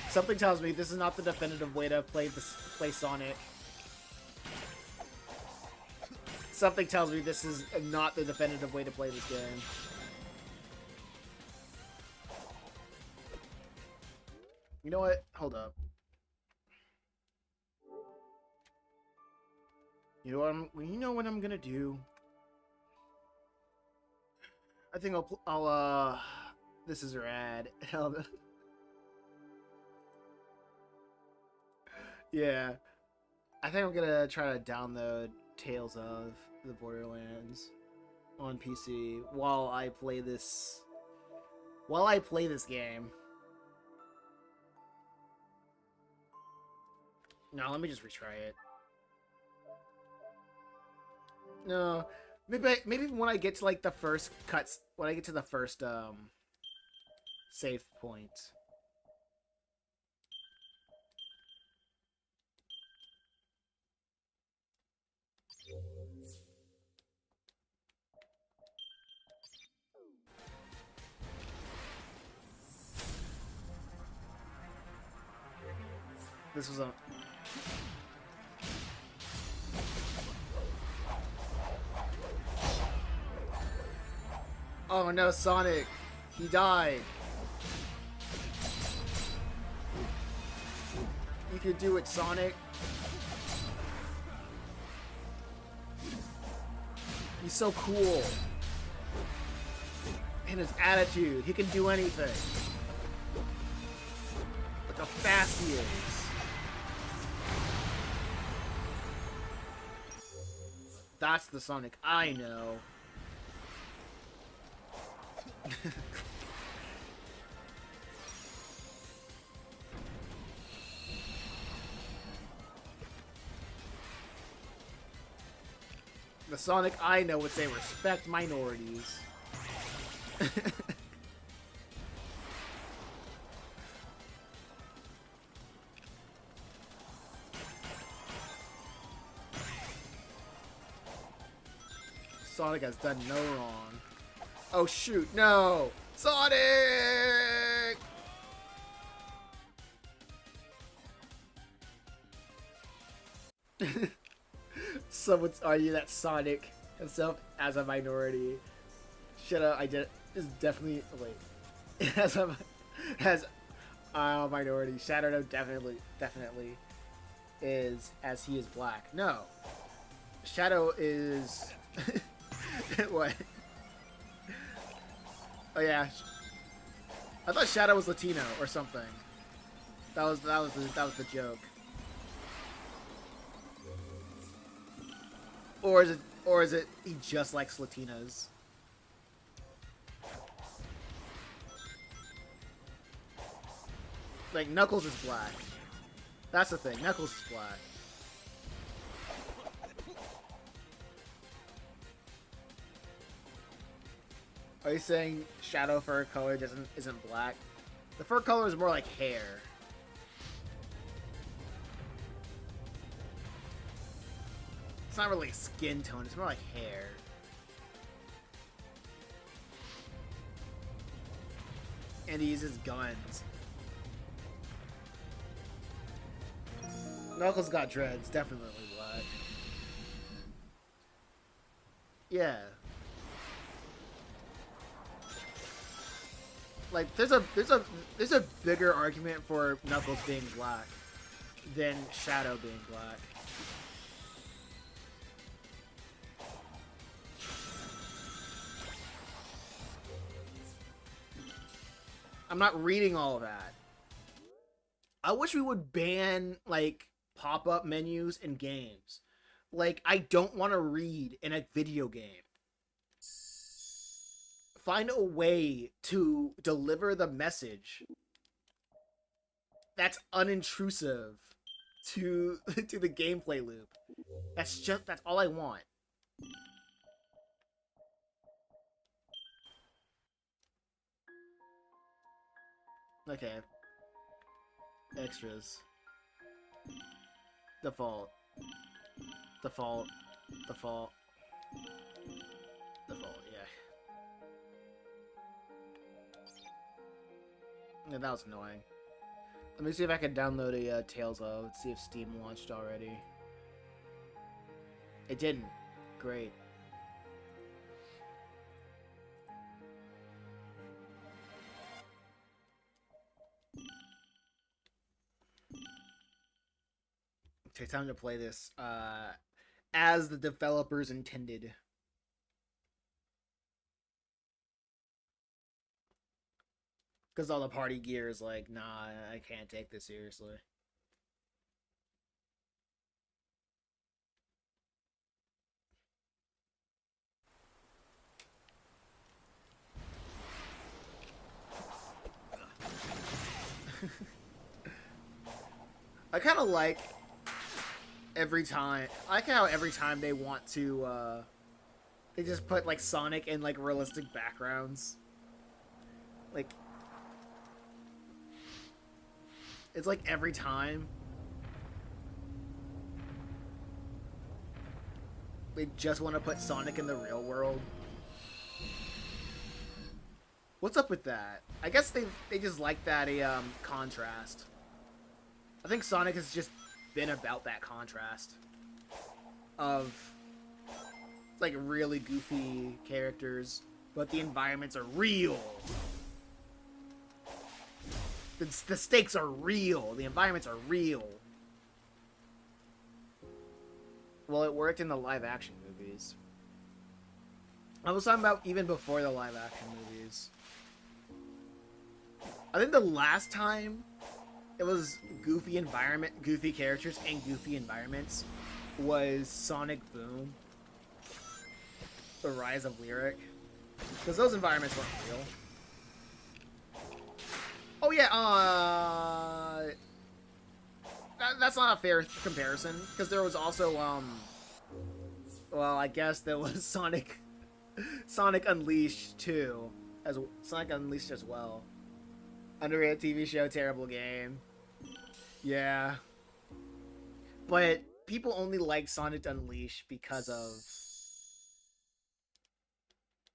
Something tells me this is not the definitive way to play Sonic. Something tells me this is not the definitive way to play this game. You know what? Hold up. You know what I'm gonna do? I think I'll this is rad. Yeah. I think I'm gonna try to download Tales of the Borderlands on PC while I play this game. No, let me just retry it. No, maybe when I get to like the first cuts, when I get to the first save point. This was a... Oh no, Sonic! He died! You could do it, Sonic! He's so cool! And his attitude, he can do anything! Look how fast he is! That's the Sonic I know. The Sonic I know would say respect minorities. Sonic has done no wrong. Oh shoot, no! Sonic! Someone's arguing that Sonic himself as a minority. Shadow is definitely as a minority. Shadow definitely is as he is black. No. Shadow is what? Oh yeah. I thought Shadow was Latino or something. That was the joke. Or is it he just likes Latinas? Like Knuckles is black. That's the thing. Knuckles is black. Are you saying Shadow fur color isn't black? The fur color is more like hair. It's not really skin tone, it's more like hair. And he uses guns. Knuckles got dreads, definitely black. Yeah. Like there's a bigger argument for Knuckles being black than Shadow being black. I'm not reading all of that. I wish we would ban like pop-up menus in games. Like I don't want to read in a video game. Find a way to deliver the message that's unintrusive to the gameplay loop. That's all I want. Okay. Extras. Default. Default. Default. Default, yeah. Yeah, that was annoying. Let me see if I can download a Tales of. Let's see if Steam launched already. It didn't. Great. Take time to play this as the developers intended. Because all the party gear is like, nah, I can't take this seriously. I kind of like every time. I like how every time they want to, they just put like Sonic in like realistic backgrounds. Like, it's like every time they just want to put Sonic in the real world. What's up with that? I guess they just like that contrast. I think Sonic has just been about that contrast of like really goofy characters, but the environments are real. The stakes are real. The environments are real. Well, it worked in the live-action movies. I was talking about even before the live-action movies. I think the last time it was goofy characters and goofy environments was Sonic Boom. The Rise of Lyric. Because those environments weren't real. Oh yeah, that's not a fair comparison, because there was also, well, I guess there was Sonic Unleashed 2, Sonic Unleashed as well. Underrated TV show, terrible game. Yeah. But people only like Sonic Unleashed because of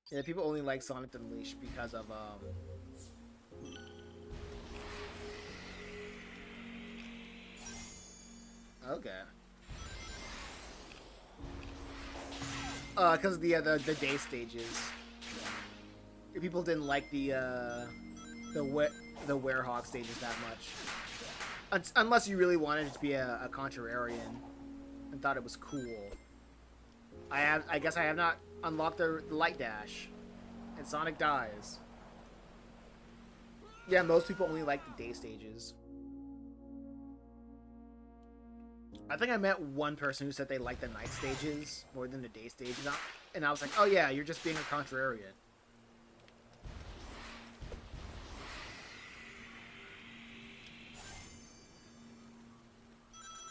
Yeah, people only like Sonic Unleashed because of okay. Because of the day stages. People didn't like the Werehog stages that much. Unless you really wanted to be a contrarian and thought it was cool. I guess I have not unlocked the light dash, and Sonic dies. Yeah, most people only like the day stages. I think I met one person who said they liked the night stages more than the day stages, and I was like, oh yeah, you're just being a contrarian.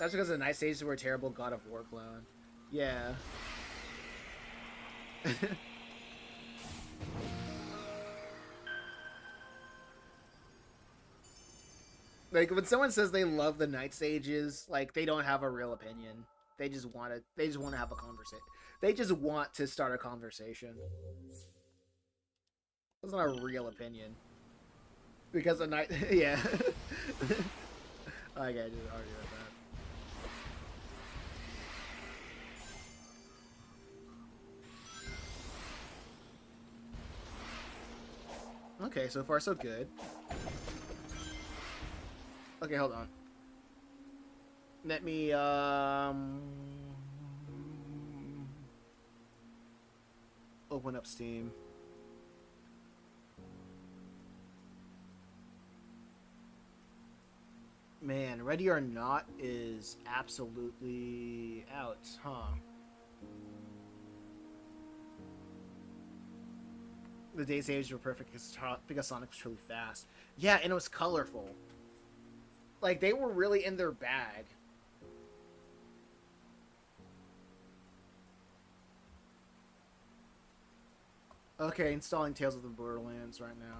That's because the night stages were a terrible God of War clone. Yeah. Like, when someone says they love the night stages, like, they don't have a real opinion. They just want to have a conversation. They just want to start a conversation. That's not a real opinion. Because the night, yeah. I gotta just argue with that. Okay, so far so good. Okay, hold on. Let me, open up Steam. Man, Ready or Not is absolutely out, huh? The day stages were perfect because Sonic was really fast. Yeah, and it was colorful. Like, they were really in their bag. Okay, installing Tales of the Borderlands right now.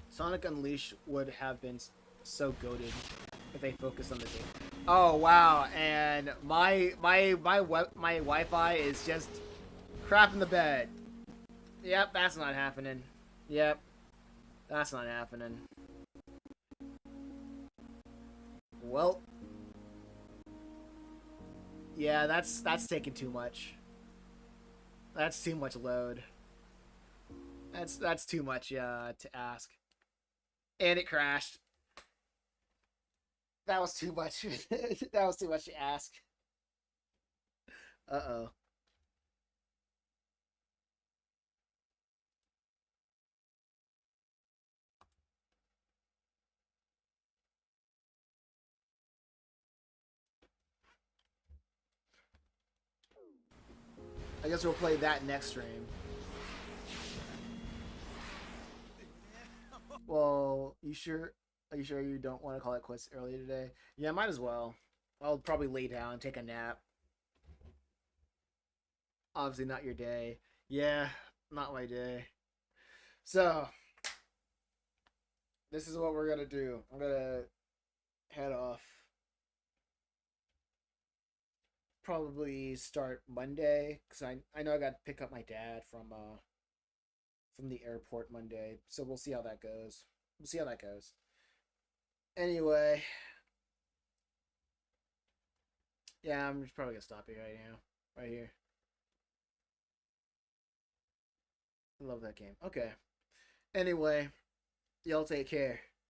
Sonic Unleashed would have been so goated if they focused on the game. Oh wow! And my Wi-Fi is just crap in the bed. Yep, that's not happening. Yep, that's not happening. Well, yeah, that's taking too much. That's too much load. That's too much to ask. And it crashed. That was too much. That was too much to ask. Uh-oh. I guess we'll play that next stream. Well, you sure? Are you sure you don't want to call it quits early today? Yeah, might as well. I'll probably lay down and take a nap. Obviously not your day. Yeah, not my day. So, this is what we're gonna do. I'm gonna head off. Probably start Monday, because I know I got to pick up my dad from the airport Monday. So we'll see how that goes. We'll see how that goes. Anyway. Yeah, I'm just probably gonna stop it right now. Right here. I love that game. Okay. Anyway, y'all take care.